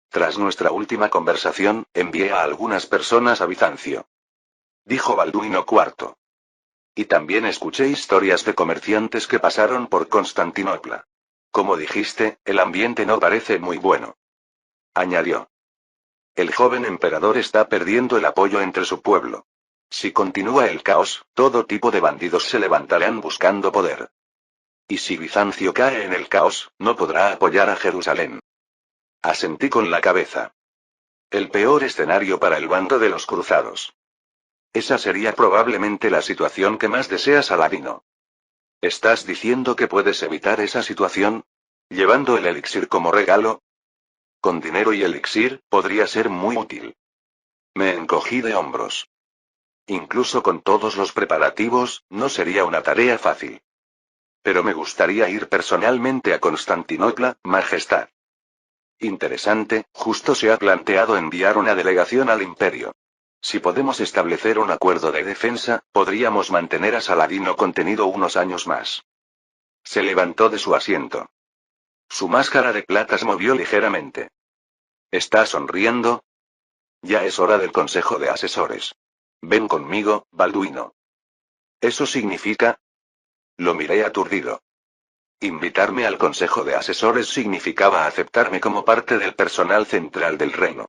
Tras nuestra última conversación, envié a algunas personas a Bizancio. Dijo Balduino IV. Y también escuché historias de comerciantes que pasaron por Constantinopla. Como dijiste, el ambiente no parece muy bueno. Añadió. El joven emperador está perdiendo el apoyo entre su pueblo. Si continúa el caos, todo tipo de bandidos se levantarán buscando poder. Y si Bizancio cae en el caos, no podrá apoyar a Jerusalén. Asentí con la cabeza. El peor escenario para el bando de los cruzados. Esa sería probablemente la situación que más desea Saladino. ¿Estás diciendo que puedes evitar esa situación? ¿Llevando el elixir como regalo? Con dinero y elixir, podría ser muy útil. Me encogí de hombros. Incluso con todos los preparativos, no sería una tarea fácil. Pero me gustaría ir personalmente a Constantinopla, Majestad. Interesante, justo se ha planteado enviar una delegación al imperio. Si podemos establecer un acuerdo de defensa, podríamos mantener a Saladino contenido unos años más. Se levantó de su asiento. Su máscara de plata se movió ligeramente. ¿Está sonriendo? Ya es hora del consejo de asesores. Ven conmigo, Balduino. ¿Eso significa? Lo miré aturdido. Invitarme al consejo de asesores significaba aceptarme como parte del personal central del reino.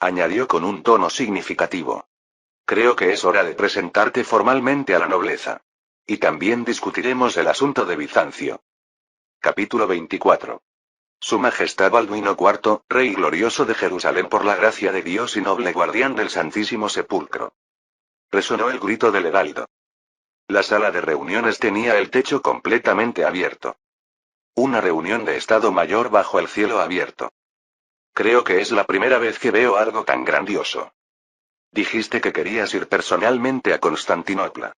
Añadió con un tono significativo. Creo que es hora de presentarte formalmente a la nobleza. Y también discutiremos el asunto de Bizancio. Capítulo 24. Su Majestad Balduino IV, Rey glorioso de Jerusalén por la gracia de Dios y noble guardián del Santísimo Sepulcro. Resonó el grito del heraldo. La sala de reuniones tenía el techo completamente abierto. Una reunión de Estado Mayor bajo el cielo abierto. Creo que es la primera vez que veo algo tan grandioso. Dijiste que querías ir personalmente a Constantinopla.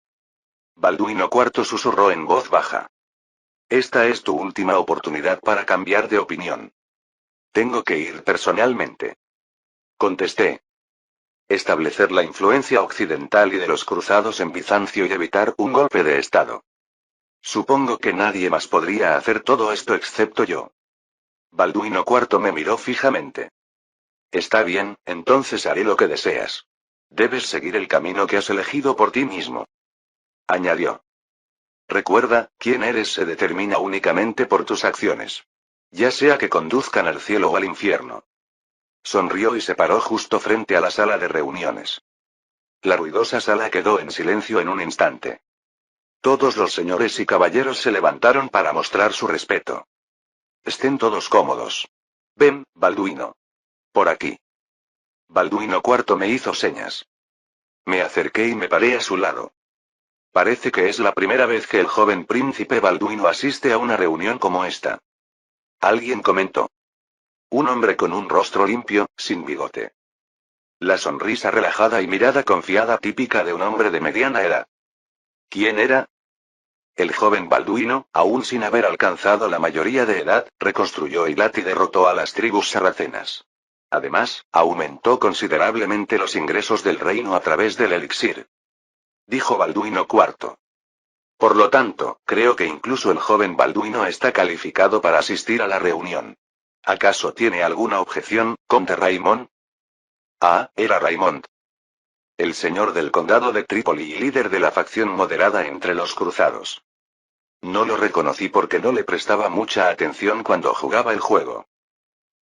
Balduino IV susurró en voz baja. Esta es tu última oportunidad para cambiar de opinión. Tengo que ir personalmente. Contesté. Establecer la influencia occidental y de los cruzados en Bizancio y evitar un golpe de Estado. Supongo que nadie más podría hacer todo esto excepto yo. Balduino IV me miró fijamente. Está bien, entonces haré lo que deseas. Debes seguir el camino que has elegido por ti mismo. Añadió. Recuerda, quién eres se determina únicamente por tus acciones. Ya sea que conduzcan al cielo o al infierno. Sonrió y se paró justo frente a la sala de reuniones. La ruidosa sala quedó en silencio en un instante. Todos los señores y caballeros se levantaron para mostrar su respeto. Estén todos cómodos. Ven, Balduino. Por aquí. Balduino IV me hizo señas. Me acerqué y me paré a su lado. Parece que es la primera vez que el joven príncipe Balduino asiste a una reunión como esta. Alguien comentó. Un hombre con un rostro limpio, sin bigote. La sonrisa relajada y mirada confiada típica de un hombre de mediana edad. ¿Quién era? El joven Balduino, aún sin haber alcanzado la mayoría de edad, reconstruyó Eilat y derrotó a las tribus sarracenas. Además, aumentó considerablemente los ingresos del reino a través del elixir. Dijo Balduino IV. Por lo tanto, creo que incluso el joven Balduino está calificado para asistir a la reunión. ¿Acaso tiene alguna objeción, conde Raimond? Ah, era Raimond. El señor del condado de Trípoli y líder de la facción moderada entre los cruzados. No lo reconocí porque no le prestaba mucha atención cuando jugaba el juego.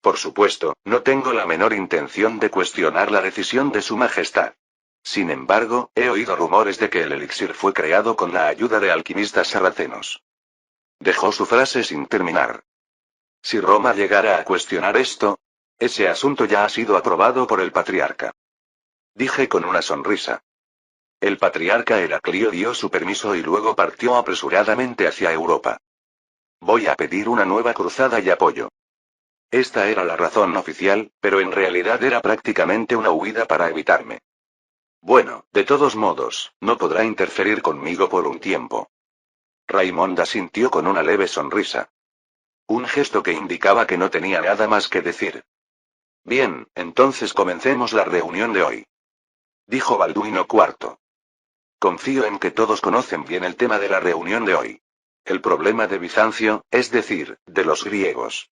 Por supuesto, no tengo la menor intención de cuestionar la decisión de su majestad. Sin embargo, he oído rumores de que el elixir fue creado con la ayuda de alquimistas sarracenos. Dejó su frase sin terminar. Si Roma llegara a cuestionar esto, ese asunto ya ha sido aprobado por el patriarca. Dije con una sonrisa. El patriarca Heraclio dio su permiso y luego partió apresuradamente hacia Europa. Voy a pedir una nueva cruzada y apoyo. Esta era la razón oficial, pero en realidad era prácticamente una huida para evitarme. Bueno, de todos modos, no podrá interferir conmigo por un tiempo. Raimond asintió con una leve sonrisa. Un gesto que indicaba que no tenía nada más que decir. Bien, entonces comencemos la reunión de hoy. Dijo Balduino IV. Confío en que todos conocen bien el tema de la reunión de hoy. El problema de Bizancio, es decir, de los griegos.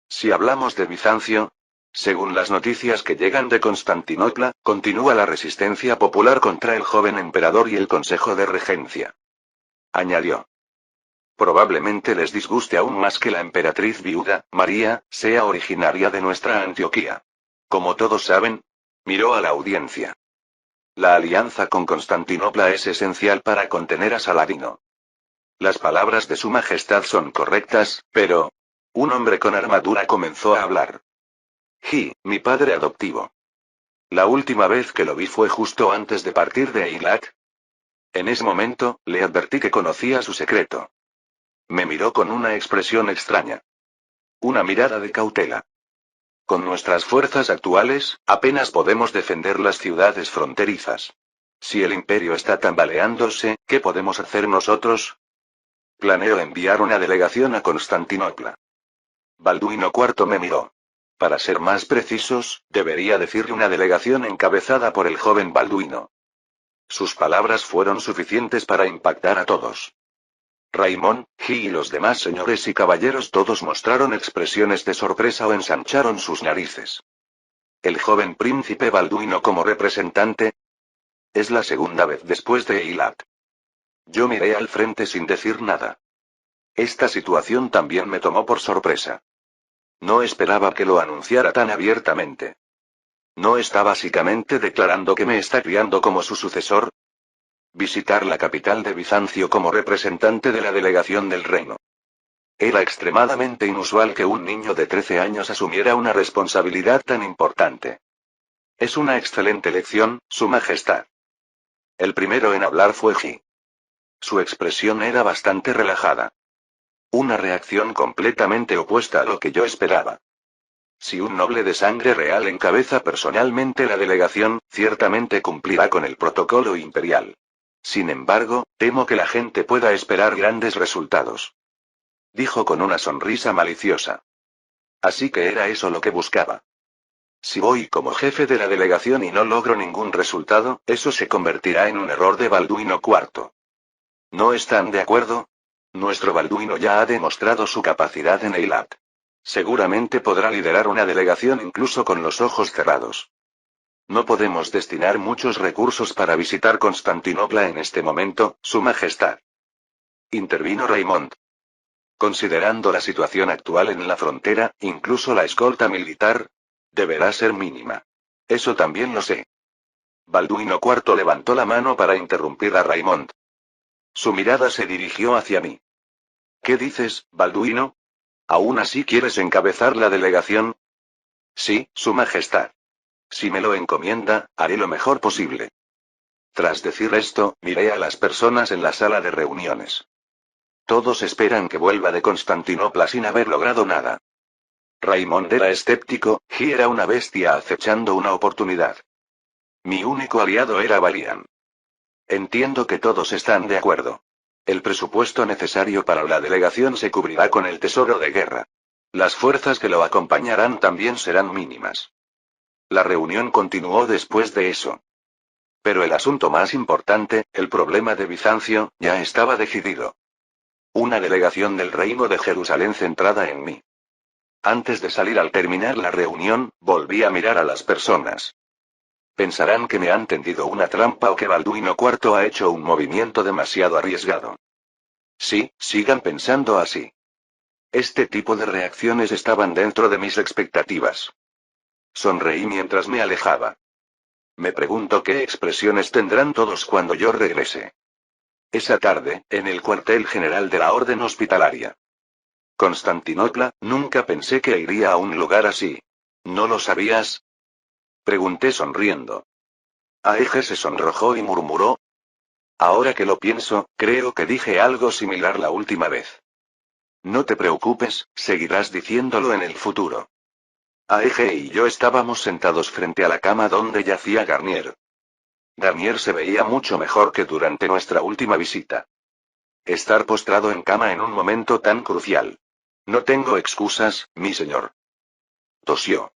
Si hablamos de Bizancio, según las noticias que llegan de Constantinopla, continúa la resistencia popular contra el joven emperador y el Consejo de Regencia. Añadió. Probablemente les disguste aún más que la emperatriz viuda, María, sea originaria de nuestra Antioquía. Como todos saben, miró a la audiencia. La alianza con Constantinopla es esencial para contener a Saladino. Las palabras de su majestad son correctas, pero... Un hombre con armadura comenzó a hablar. Mi padre adoptivo. La última vez que lo vi fue justo antes de partir de Eilat. En ese momento, le advertí que conocía su secreto. Me miró con una expresión extraña. Una mirada de cautela. Con nuestras fuerzas actuales, apenas podemos defender las ciudades fronterizas. Si el imperio está tambaleándose, ¿qué podemos hacer nosotros? Planeo enviar una delegación a Constantinopla. Balduino IV me miró. Para ser más precisos, debería decirle una delegación encabezada por el joven Balduino. Sus palabras fueron suficientes para impactar a todos. Raymond, G y los demás señores y caballeros todos mostraron expresiones de sorpresa o ensancharon sus narices. El joven príncipe Balduino como representante. Es la segunda vez después de Eilat. Yo miré al frente sin decir nada. Esta situación también me tomó por sorpresa. No esperaba que lo anunciara tan abiertamente. ¿No está básicamente declarando que me está criando como su sucesor? Visitar la capital de Bizancio como representante de la delegación del reino. Era extremadamente inusual que un niño de 13 años asumiera una responsabilidad tan importante. Es una excelente lección, Su Majestad. El primero en hablar fue Ji. Su expresión era bastante relajada. Una reacción completamente opuesta a lo que yo esperaba. Si un noble de sangre real encabeza personalmente la delegación, ciertamente cumplirá con el protocolo imperial. Sin embargo, temo que la gente pueda esperar grandes resultados. Dijo con una sonrisa maliciosa. Así que era eso lo que buscaba. Si voy como jefe de la delegación y no logro ningún resultado, eso se convertirá en un error de Balduino IV. ¿No están de acuerdo? Nuestro Balduino ya ha demostrado su capacidad en Eilat. Seguramente podrá liderar una delegación incluso con los ojos cerrados. No podemos destinar muchos recursos para visitar Constantinopla en este momento, Su Majestad. Intervino Raymond. Considerando la situación actual en la frontera, incluso la escolta militar deberá ser mínima. Eso también lo sé. Balduino IV levantó la mano para interrumpir a Raymond. Su mirada se dirigió hacia mí. ¿Qué dices, Balduino? ¿Aún así quieres encabezar la delegación? Sí, Su Majestad. Si me lo encomienda, haré lo mejor posible. Tras decir esto, miré a las personas en la sala de reuniones. Todos esperan que vuelva de Constantinopla sin haber logrado nada. Raymond era escéptico, G era una bestia acechando una oportunidad. Mi único aliado era Valian. Entiendo que todos están de acuerdo. El presupuesto necesario para la delegación se cubrirá con el tesoro de guerra. Las fuerzas que lo acompañarán también serán mínimas. La reunión continuó después de eso. Pero el asunto más importante, el problema de Bizancio, ya estaba decidido. Una delegación del reino de Jerusalén centrada en mí. Antes de salir al terminar la reunión, volví a mirar a las personas. Pensarán que me han tendido una trampa o que Balduino IV ha hecho un movimiento demasiado arriesgado. Sí, sigan pensando así. Este tipo de reacciones estaban dentro de mis expectativas. Sonreí mientras me alejaba. Me pregunto qué expresiones tendrán todos cuando yo regrese. Esa tarde, en el cuartel general de la Orden Hospitalaria. Constantinopla, nunca pensé que iría a un lugar así. ¿No lo sabías? Pregunté sonriendo. Aege se sonrojó y murmuró. Ahora que lo pienso, creo que dije algo similar la última vez. No te preocupes, seguirás diciéndolo en el futuro. Aege y yo estábamos sentados frente a la cama donde yacía Garnier. Garnier se veía mucho mejor que durante nuestra última visita. Estar postrado en cama en un momento tan crucial. No tengo excusas, mi señor. Tosió.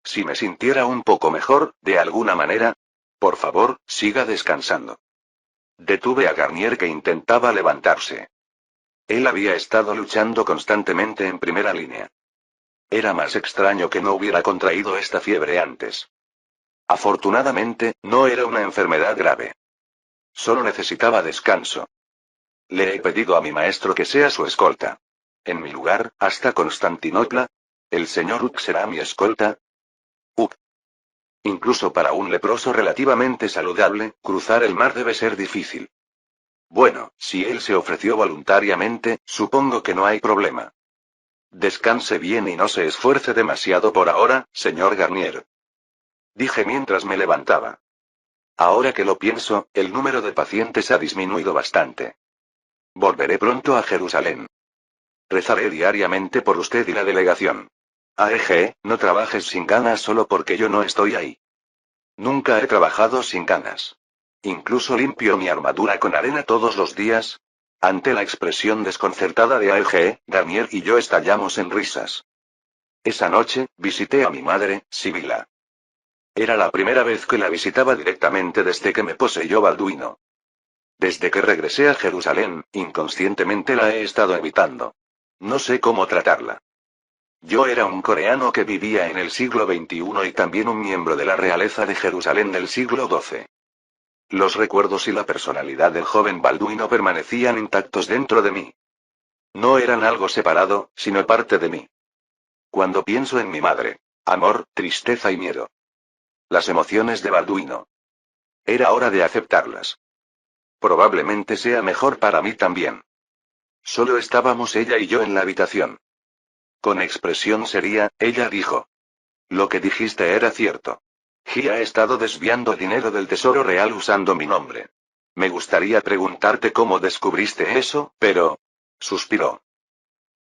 Si me sintiera un poco mejor, de alguna manera. Por favor, siga descansando. Detuve a Garnier que intentaba levantarse. Él había estado luchando constantemente en primera línea. Era más extraño que no hubiera contraído esta fiebre antes. Afortunadamente, no era una enfermedad grave. Solo necesitaba descanso. Le he pedido a mi maestro que sea su escolta. En mi lugar, hasta Constantinopla. ¿El señor Uck será mi escolta? Uck. Incluso para un leproso relativamente saludable, cruzar el mar debe ser difícil. Bueno, si él se ofreció voluntariamente, supongo que no hay problema. Descanse bien y no se esfuerce demasiado por ahora, señor Garnier. Dije mientras me levantaba. Ahora que lo pienso, el número de pacientes ha disminuido bastante. Volveré pronto a Jerusalén. Rezaré diariamente por usted y la delegación. AEG, no trabajes sin ganas solo porque yo no estoy ahí. Nunca he trabajado sin ganas. Incluso limpio mi armadura con arena todos los días. Ante la expresión desconcertada de AEG, Daniel y yo estallamos en risas. Esa noche, visité a mi madre, Sibila. Era la primera vez que la visitaba directamente desde que me poseyó Balduino. Desde que regresé a Jerusalén, inconscientemente la he estado evitando. No sé cómo tratarla. Yo era un coreano que vivía en el siglo XXI y también un miembro de la realeza de Jerusalén del siglo XII. Los recuerdos y la personalidad del joven Balduino permanecían intactos dentro de mí. No eran algo separado, sino parte de mí. Cuando pienso en mi madre, amor, tristeza y miedo. Las emociones de Balduino. Era hora de aceptarlas. Probablemente sea mejor para mí también. Solo estábamos ella y yo en la habitación. Con expresión seria, ella dijo. Lo que dijiste era cierto. Ji ha estado desviando dinero del Tesoro Real usando mi nombre. Me gustaría preguntarte cómo descubriste eso, pero... suspiró.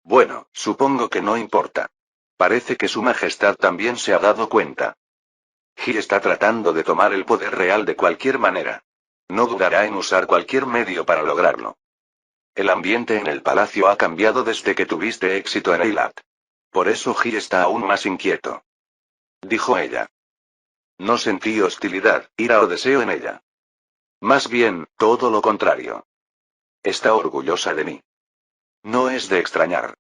Bueno, supongo que no importa. Parece que Su Majestad también se ha dado cuenta. Ji está tratando de tomar el poder real de cualquier manera. No dudará en usar cualquier medio para lograrlo. El ambiente en el palacio ha cambiado desde que tuviste éxito en Eilat. Por eso Ji está aún más inquieto. Dijo ella. No sentí hostilidad, ira o deseo en ella. Más bien, todo lo contrario. Está orgullosa de mí. No es de extrañar.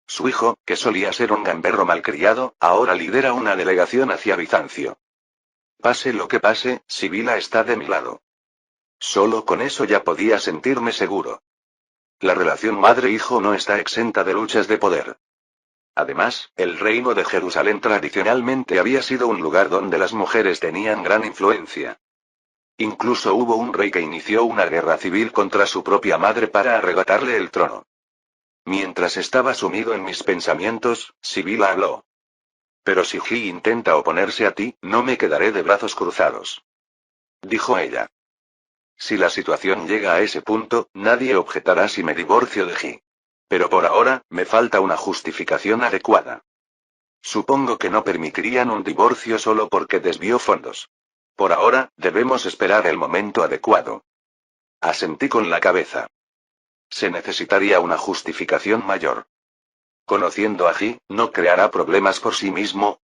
Su hijo, que solía ser un gamberro malcriado, ahora lidera una delegación hacia Bizancio. Pase lo que pase, Sibila está de mi lado. Solo con eso ya podía sentirme seguro. La relación madre-hijo no está exenta de luchas de poder. Además, el reino de Jerusalén tradicionalmente había sido un lugar donde las mujeres tenían gran influencia. Incluso hubo un rey que inició una guerra civil contra su propia madre para arrebatarle el trono. Mientras estaba sumido en mis pensamientos, Sibila habló. Pero si Ji intenta oponerse a ti, no me quedaré de brazos cruzados. Dijo ella. Si la situación llega a ese punto, nadie objetará si me divorcio de Ji. Pero por ahora, me falta una justificación adecuada. Supongo que no permitirían un divorcio solo porque desvió fondos. Por ahora, debemos esperar el momento adecuado. Asentí con la cabeza. Se necesitaría una justificación mayor. Conociendo a Ji, ¿no creará problemas por sí mismo?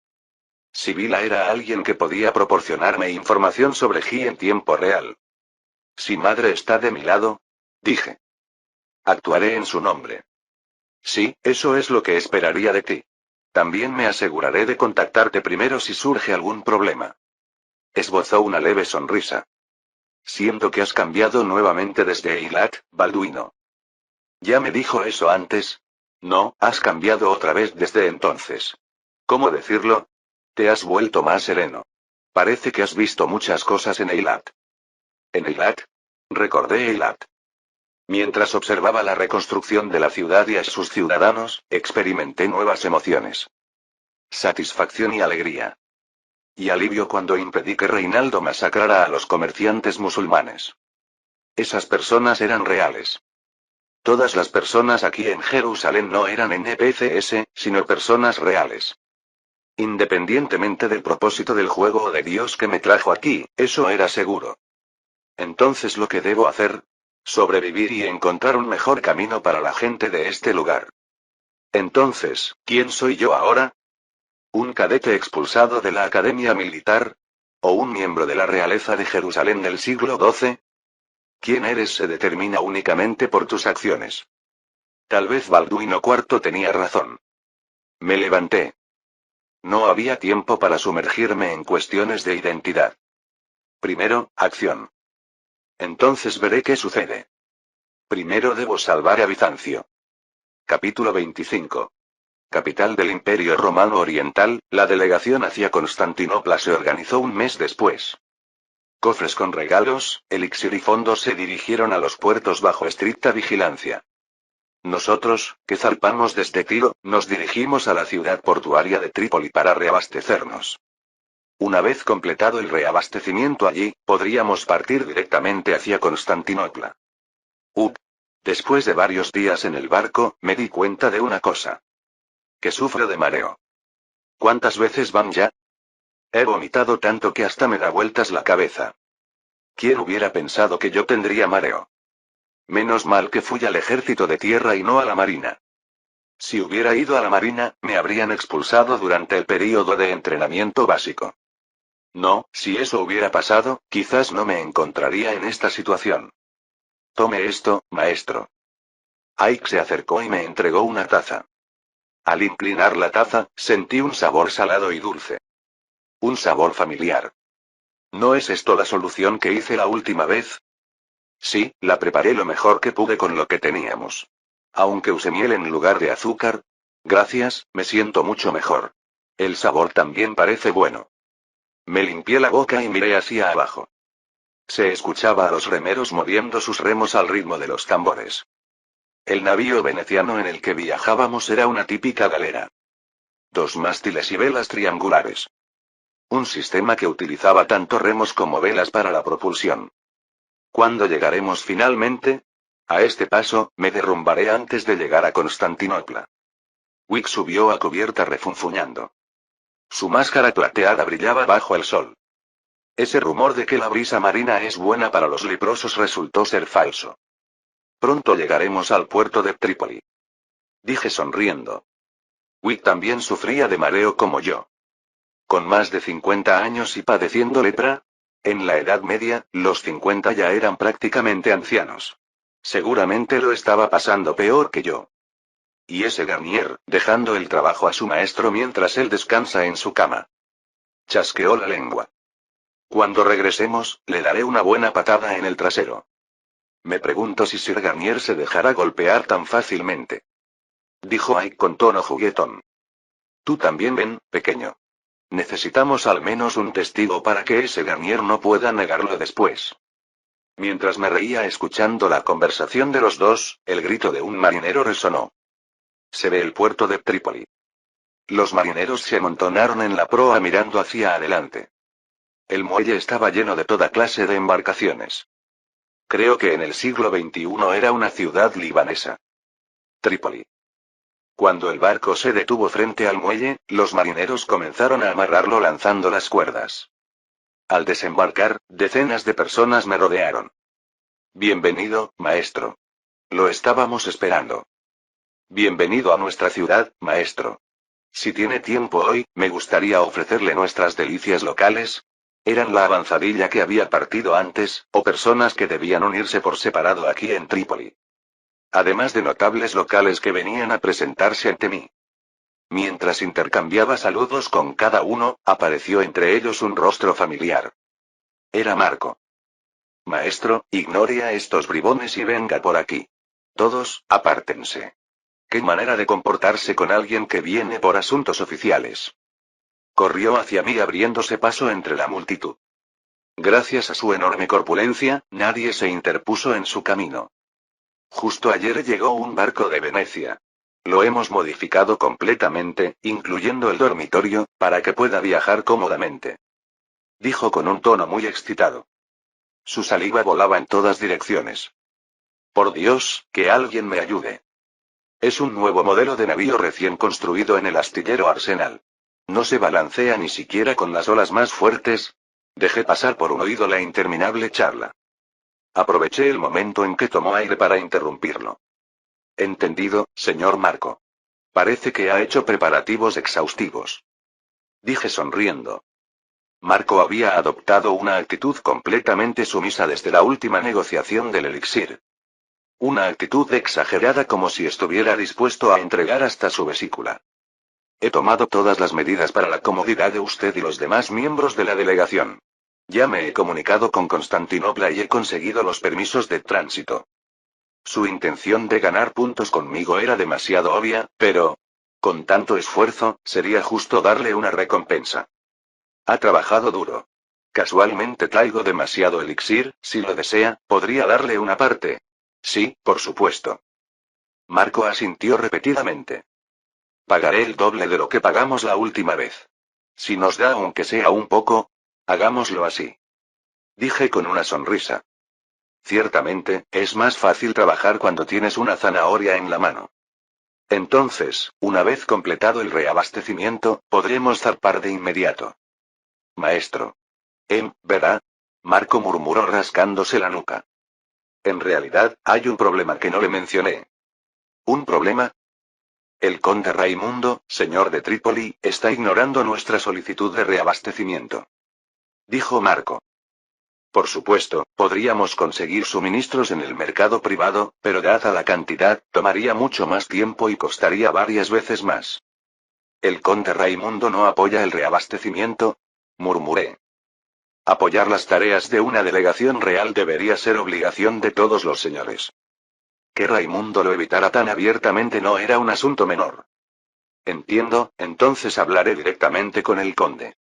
Sibila era alguien que podía proporcionarme información sobre Ji en tiempo real. Si madre está de mi lado, dije. Actuaré en su nombre. Sí, eso es lo que esperaría de ti. También me aseguraré de contactarte primero si surge algún problema. Esbozó una leve sonrisa. Siento que has cambiado nuevamente desde Eilat, Balduino. ¿Ya me dijo eso antes? No, has cambiado otra vez desde entonces. ¿Cómo decirlo? Te has vuelto más sereno. Parece que has visto muchas cosas en Eilat. ¿En Eilat? Recordé Eilat. Mientras observaba la reconstrucción de la ciudad y a sus ciudadanos, experimenté nuevas emociones. Satisfacción y alegría. Y alivio cuando impedí que Reinaldo masacrara a los comerciantes musulmanes. Esas personas eran reales. Todas las personas aquí en Jerusalén no eran NPCs, sino personas reales. Independientemente del propósito del juego o de Dios que me trajo aquí, eso era seguro. Entonces lo que debo hacer, sobrevivir y encontrar un mejor camino para la gente de este lugar. Entonces, ¿quién soy yo ahora? ¿Un cadete expulsado de la academia militar? ¿O un miembro de la realeza de Jerusalén del siglo XII? ¿Quién eres se determina únicamente por tus acciones. Tal vez Balduino IV tenía razón. Me levanté. No había tiempo para sumergirme en cuestiones de identidad. Primero, acción. Entonces veré qué sucede. Primero debo salvar a Bizancio. Capítulo 25. Capital del Imperio Romano Oriental, la delegación hacia Constantinopla se organizó un mes después. Cofres con regalos, elixir y fondos se dirigieron a los puertos bajo estricta vigilancia. Nosotros, que zarpamos desde Tiro, nos dirigimos a la ciudad portuaria de Trípoli para reabastecernos. Una vez completado el reabastecimiento allí, podríamos partir directamente hacia Constantinopla. Después de varios días en el barco, me di cuenta de una cosa. Que sufro de mareo. ¿Cuántas veces van ya? He vomitado tanto que hasta me da vueltas la cabeza. ¿Quién hubiera pensado que yo tendría mareo? Menos mal que fui al ejército de tierra y no a la marina. Si hubiera ido a la marina, me habrían expulsado durante el período de entrenamiento básico. No, si eso hubiera pasado, quizás no me encontraría en esta situación. Tome esto, maestro. Ike se acercó y me entregó una taza. Al inclinar la taza, sentí un sabor salado y dulce. Un sabor familiar. ¿No es esto la solución que hice la última vez? Sí, la preparé lo mejor que pude con lo que teníamos. Aunque usé miel en lugar de azúcar. Gracias, me siento mucho mejor. El sabor también parece bueno. Me limpié la boca y miré hacia abajo. Se escuchaba a los remeros moviendo sus remos al ritmo de los tambores. El navío veneciano en el que viajábamos era una típica galera. 2 mástiles y velas triangulares. Un sistema que utilizaba tanto remos como velas para la propulsión. ¿Cuándo llegaremos finalmente? A este paso, me derrumbaré antes de llegar a Constantinopla. Wick subió a cubierta refunfuñando. Su máscara plateada brillaba bajo el sol. Ese rumor de que la brisa marina es buena para los leprosos resultó ser falso. Pronto llegaremos al puerto de Trípoli. Dije sonriendo. Wick también sufría de mareo como yo. Con más de 50 años y padeciendo lepra. En la Edad Media, los 50 ya eran prácticamente ancianos. Seguramente lo estaba pasando peor que yo. Y ese Garnier, dejando el trabajo a su maestro mientras él descansa en su cama. Chasqueó la lengua. Cuando regresemos, le daré una buena patada en el trasero. Me pregunto si Sir Garnier se dejará golpear tan fácilmente. Dijo Ike con tono juguetón. Tú también ven, pequeño. Necesitamos al menos un testigo para que ese Garnier no pueda negarlo después. Mientras me reía escuchando la conversación de los dos, el grito de un marinero resonó. Se ve el puerto de Trípoli. Los marineros se amontonaron en la proa mirando hacia adelante. El muelle estaba lleno de toda clase de embarcaciones. Creo que en el siglo XXI era una ciudad libanesa. Trípoli. Cuando el barco se detuvo frente al muelle, los marineros comenzaron a amarrarlo lanzando las cuerdas. Al desembarcar, decenas de personas me rodearon. Bienvenido, maestro. Lo estábamos esperando. Bienvenido a nuestra ciudad, maestro. Si tiene tiempo hoy, me gustaría ofrecerle nuestras delicias locales. Eran la avanzadilla que había partido antes, o personas que debían unirse por separado aquí en Trípoli. Además de notables locales que venían a presentarse ante mí. Mientras intercambiaba saludos con cada uno, apareció entre ellos un rostro familiar. Era Marco. Maestro, ignore a estos bribones y venga por aquí. Todos, apártense. ¿Qué manera de comportarse con alguien que viene por asuntos oficiales? Corrió hacia mí abriéndose paso entre la multitud. Gracias a su enorme corpulencia, nadie se interpuso en su camino. Justo ayer llegó un barco de Venecia. Lo hemos modificado completamente, incluyendo el dormitorio, para que pueda viajar cómodamente. Dijo con un tono muy excitado. Su saliva volaba en todas direcciones. Por Dios, que alguien me ayude. Es un nuevo modelo de navío recién construido en el astillero Arsenal. No se balancea ni siquiera con las olas más fuertes. Dejé pasar por un oído la interminable charla. Aproveché el momento en que tomó aire para interrumpirlo. Entendido, señor Marco. Parece que ha hecho preparativos exhaustivos. Dije sonriendo. Marco había adoptado una actitud completamente sumisa desde la última negociación del elixir. Una actitud exagerada como si estuviera dispuesto a entregar hasta su vesícula. He tomado todas las medidas para la comodidad de usted y los demás miembros de la delegación. Ya me he comunicado con Constantinopla y he conseguido los permisos de tránsito. Su intención de ganar puntos conmigo era demasiado obvia, pero, con tanto esfuerzo, sería justo darle una recompensa. Ha trabajado duro. Casualmente traigo demasiado elixir, si lo desea, podría darle una parte. Sí, por supuesto. Marco asintió repetidamente. Pagaré el doble de lo que pagamos la última vez. Si nos da aunque sea un poco, hagámoslo así. Dije con una sonrisa. Ciertamente, es más fácil trabajar cuando tienes una zanahoria en la mano. Entonces, una vez completado el reabastecimiento, podremos zarpar de inmediato. Maestro. ¿Verdad? Marco murmuró rascándose la nuca. En realidad, hay un problema que no le mencioné. ¿Un problema? El conde Raimundo, señor de Trípoli, está ignorando nuestra solicitud de reabastecimiento. Dijo Marco. Por supuesto, podríamos conseguir suministros en el mercado privado, pero dada la cantidad, tomaría mucho más tiempo y costaría varias veces más. ¿El conde Raimundo no apoya el reabastecimiento? Murmuré. Apoyar las tareas de una delegación real debería ser obligación de todos los señores. Que Raimundo lo evitara tan abiertamente no era un asunto menor. Entiendo, entonces hablaré directamente con el conde.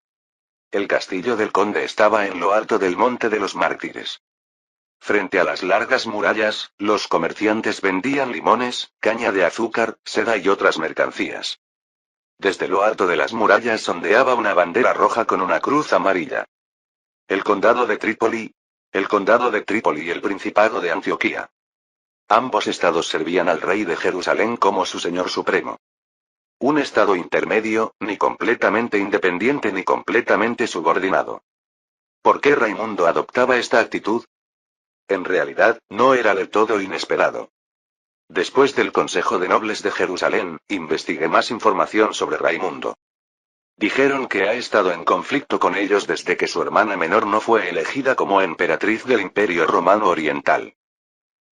El castillo del conde estaba en lo alto del Monte de los Mártires. Frente a las largas murallas, los comerciantes vendían limones, caña de azúcar, seda y otras mercancías. Desde lo alto de las murallas ondeaba una bandera roja con una cruz amarilla. El condado de Trípoli. El condado de Trípoli y el Principado de Antioquía. Ambos estados servían al rey de Jerusalén como su señor supremo. Un estado intermedio, ni completamente independiente ni completamente subordinado. ¿Por qué Raimundo adoptaba esta actitud? En realidad, no era del todo inesperado. Después del Consejo de Nobles de Jerusalén, investigué más información sobre Raimundo. Dijeron que ha estado en conflicto con ellos desde que su hermana menor no fue elegida como emperatriz del Imperio Romano Oriental.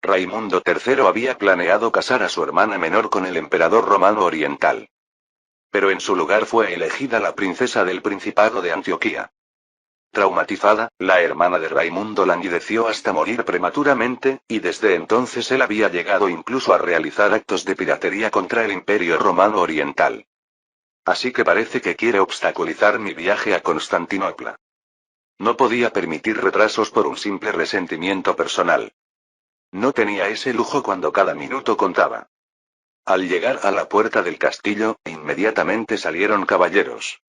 Raimundo III había planeado casar a su hermana menor con el emperador romano oriental. Pero en su lugar fue elegida la princesa del Principado de Antioquía. Traumatizada, la hermana de Raimundo languideció hasta morir prematuramente, y desde entonces él había llegado incluso a realizar actos de piratería contra el Imperio Romano Oriental. Así que parece que quiere obstaculizar mi viaje a Constantinopla. No podía permitir retrasos por un simple resentimiento personal. No tenía ese lujo cuando cada minuto contaba. Al llegar a la puerta del castillo, inmediatamente salieron caballeros.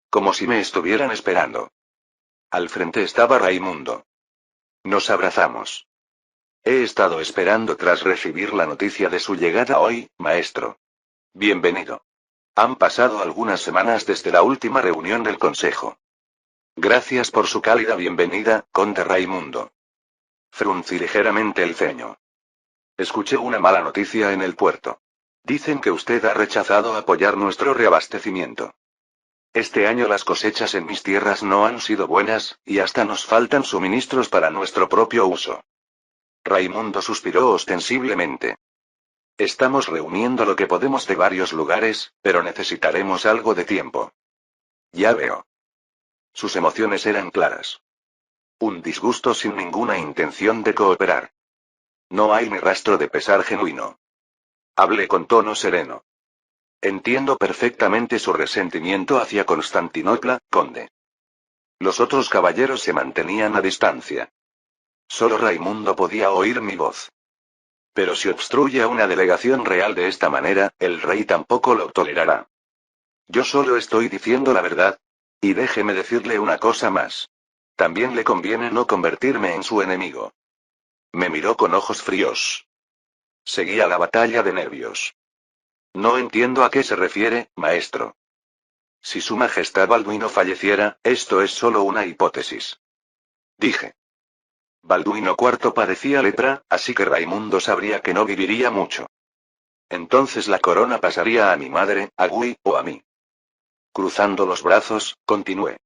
Como si me estuvieran esperando. Al frente estaba Raimundo. Nos abrazamos. He estado esperando tras recibir la noticia de su llegada hoy, maestro. Bienvenido. Han pasado algunas semanas desde la última reunión del consejo. Gracias por su cálida bienvenida, conde Raimundo. Fruncí ligeramente el ceño. Escuché una mala noticia en el puerto. Dicen que usted ha rechazado apoyar nuestro reabastecimiento. Este año las cosechas en mis tierras no han sido buenas, y hasta nos faltan suministros para nuestro propio uso. Raimundo suspiró ostensiblemente. Estamos reuniendo lo que podemos de varios lugares, pero necesitaremos algo de tiempo. Ya veo. Sus emociones eran claras. Un disgusto sin ninguna intención de cooperar. No hay ni rastro de pesar genuino. Hablé con tono sereno. Entiendo perfectamente su resentimiento hacia Constantinopla, conde. Los otros caballeros se mantenían a distancia. Solo Raimundo podía oír mi voz. Pero si obstruye a una delegación real de esta manera, el rey tampoco lo tolerará. Yo solo estoy diciendo la verdad. Y déjeme decirle una cosa más. También le conviene no convertirme en su enemigo. Me miró con ojos fríos. Seguía la batalla de nervios. No entiendo a qué se refiere, maestro. Si su majestad Balduino falleciera, esto es solo una hipótesis. Dije. Balduino IV padecía lepra, así que Raimundo sabría que no viviría mucho. Entonces la corona pasaría a mi madre, a Gui, o a mí. Cruzando los brazos, continué.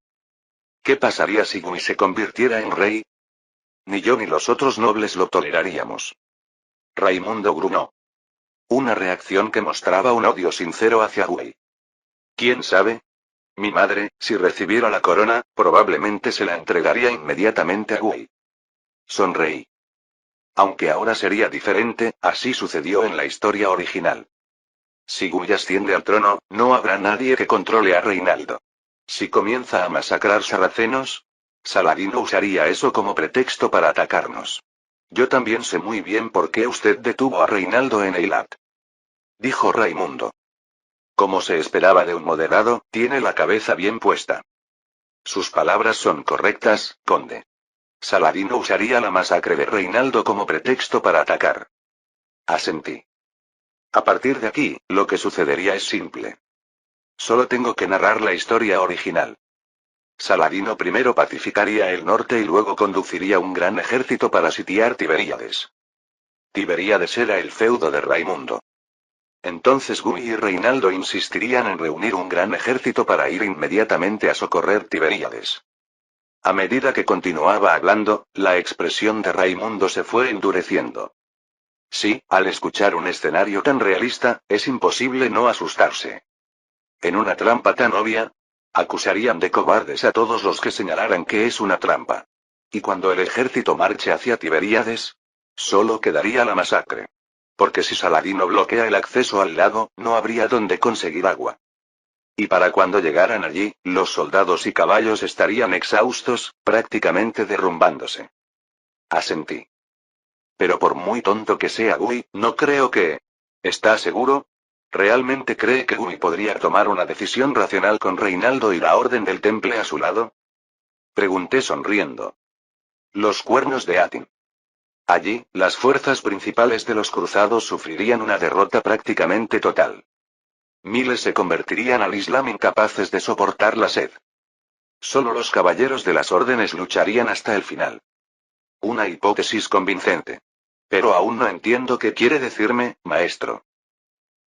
¿Qué pasaría si Gui se convirtiera en rey? Ni yo ni los otros nobles lo toleraríamos. Raimundo gruñó. Una reacción que mostraba un odio sincero hacia Gui. ¿Quién sabe? Mi madre, si recibiera la corona, probablemente se la entregaría inmediatamente a Gui. Sonreí. Aunque ahora sería diferente, así sucedió en la historia original. Si Gui asciende al trono, no habrá nadie que controle a Reinaldo. Si comienza a masacrar sarracenos, Saladino usaría eso como pretexto para atacarnos. Yo también sé muy bien por qué usted detuvo a Reinaldo en Eilat. Dijo Raimundo. Como se esperaba de un moderado, tiene la cabeza bien puesta. Sus palabras son correctas, conde. Saladino usaría la masacre de Reinaldo como pretexto para atacar. Asentí. A partir de aquí, lo que sucedería es simple. Solo tengo que narrar la historia original. Saladino primero pacificaría el norte y luego conduciría un gran ejército para sitiar Tiberíades. Tiberíades era el feudo de Raimundo. Entonces Gui y Reinaldo insistirían en reunir un gran ejército para ir inmediatamente a socorrer Tiberíades. A medida que continuaba hablando, la expresión de Raimundo se fue endureciendo. Sí, al escuchar un escenario tan realista, es imposible no asustarse. En una trampa tan obvia, acusarían de cobardes a todos los que señalaran que es una trampa. Y cuando el ejército marche hacia Tiberíades, solo quedaría la masacre. Porque si Saladino bloquea el acceso al lago, no habría donde conseguir agua. Y para cuando llegaran allí, los soldados y caballos estarían exhaustos, prácticamente derrumbándose. Asentí. Pero por muy tonto que sea Gui, no creo que... ¿Está seguro? ¿Realmente cree que Gui podría tomar una decisión racional con Reinaldo y la Orden del Temple a su lado? Pregunté sonriendo. Los cuernos de Atin. Allí, las fuerzas principales de los cruzados sufrirían una derrota prácticamente total. Miles se convertirían al Islam incapaces de soportar la sed. Solo los caballeros de las órdenes lucharían hasta el final. Una hipótesis convincente. Pero aún no entiendo qué quiere decirme, maestro.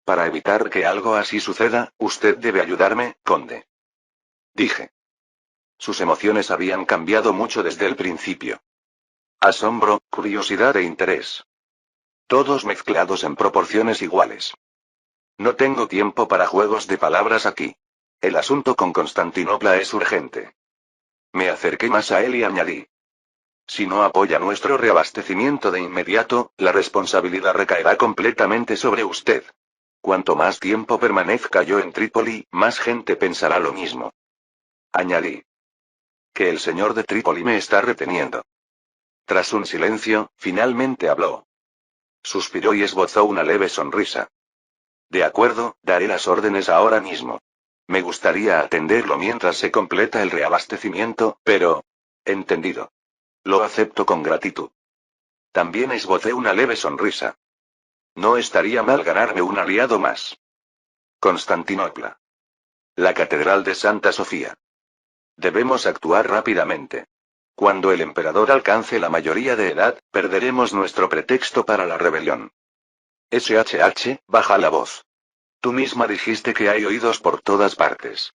Para evitar que algo así suceda, usted debe ayudarme, conde. Dije. Sus emociones habían cambiado mucho desde el principio. Asombro, curiosidad e interés. Todos mezclados en proporciones iguales. No tengo tiempo para juegos de palabras aquí. El asunto con Constantinopla es urgente. Me acerqué más a él y añadí. Si no apoya nuestro reabastecimiento de inmediato, la responsabilidad recaerá completamente sobre usted. Cuanto más tiempo permanezca yo en Trípoli, más gente pensará lo mismo. Añadí. Que el señor de Trípoli me está reteniendo. Tras un silencio, finalmente habló. Suspiró y esbozó una leve sonrisa. De acuerdo, daré las órdenes ahora mismo. Me gustaría atenderlo mientras se completa el reabastecimiento, pero... Entendido. Lo acepto con gratitud. También esbocé una leve sonrisa. No estaría mal ganarme un aliado más. Constantinopla. La Catedral de Santa Sofía. Debemos actuar rápidamente. Cuando el emperador alcance la mayoría de edad, perderemos nuestro pretexto para la rebelión. Baja la voz. Tú misma dijiste que hay oídos por todas partes.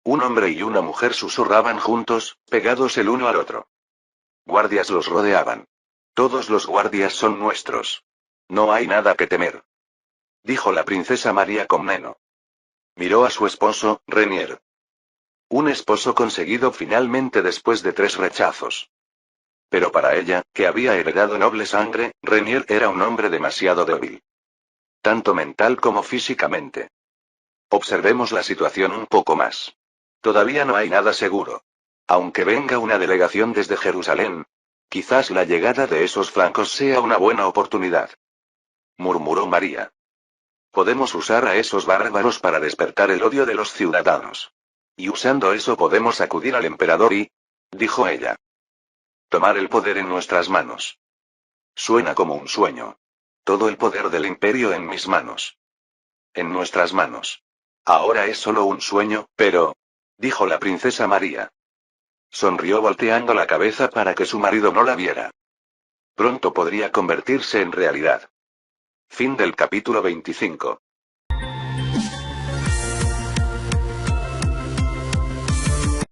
Un hombre y una mujer susurraban juntos, pegados el uno al otro. Guardias los rodeaban. Todos los guardias son nuestros. No hay nada que temer. Dijo la princesa María Comneno. Miró a su esposo, Renier. Un esposo conseguido finalmente después de 3 rechazos. Pero para ella, que había heredado noble sangre, Renier era un hombre demasiado débil. Tanto mental como físicamente. Observemos la situación un poco más. Todavía no hay nada seguro. Aunque venga una delegación desde Jerusalén, quizás la llegada de esos flancos sea una buena oportunidad. Murmuró María. Podemos usar a esos bárbaros para despertar el odio de los ciudadanos. Y usando eso podemos acudir al emperador y... dijo ella. Tomar el poder en nuestras manos. Suena como un sueño. Todo el poder del imperio en mis manos. En nuestras manos. Ahora es solo un sueño, pero... dijo la princesa María. Sonrió volteando la cabeza para que su marido no la viera. Pronto podría convertirse en realidad. Fin del capítulo 25.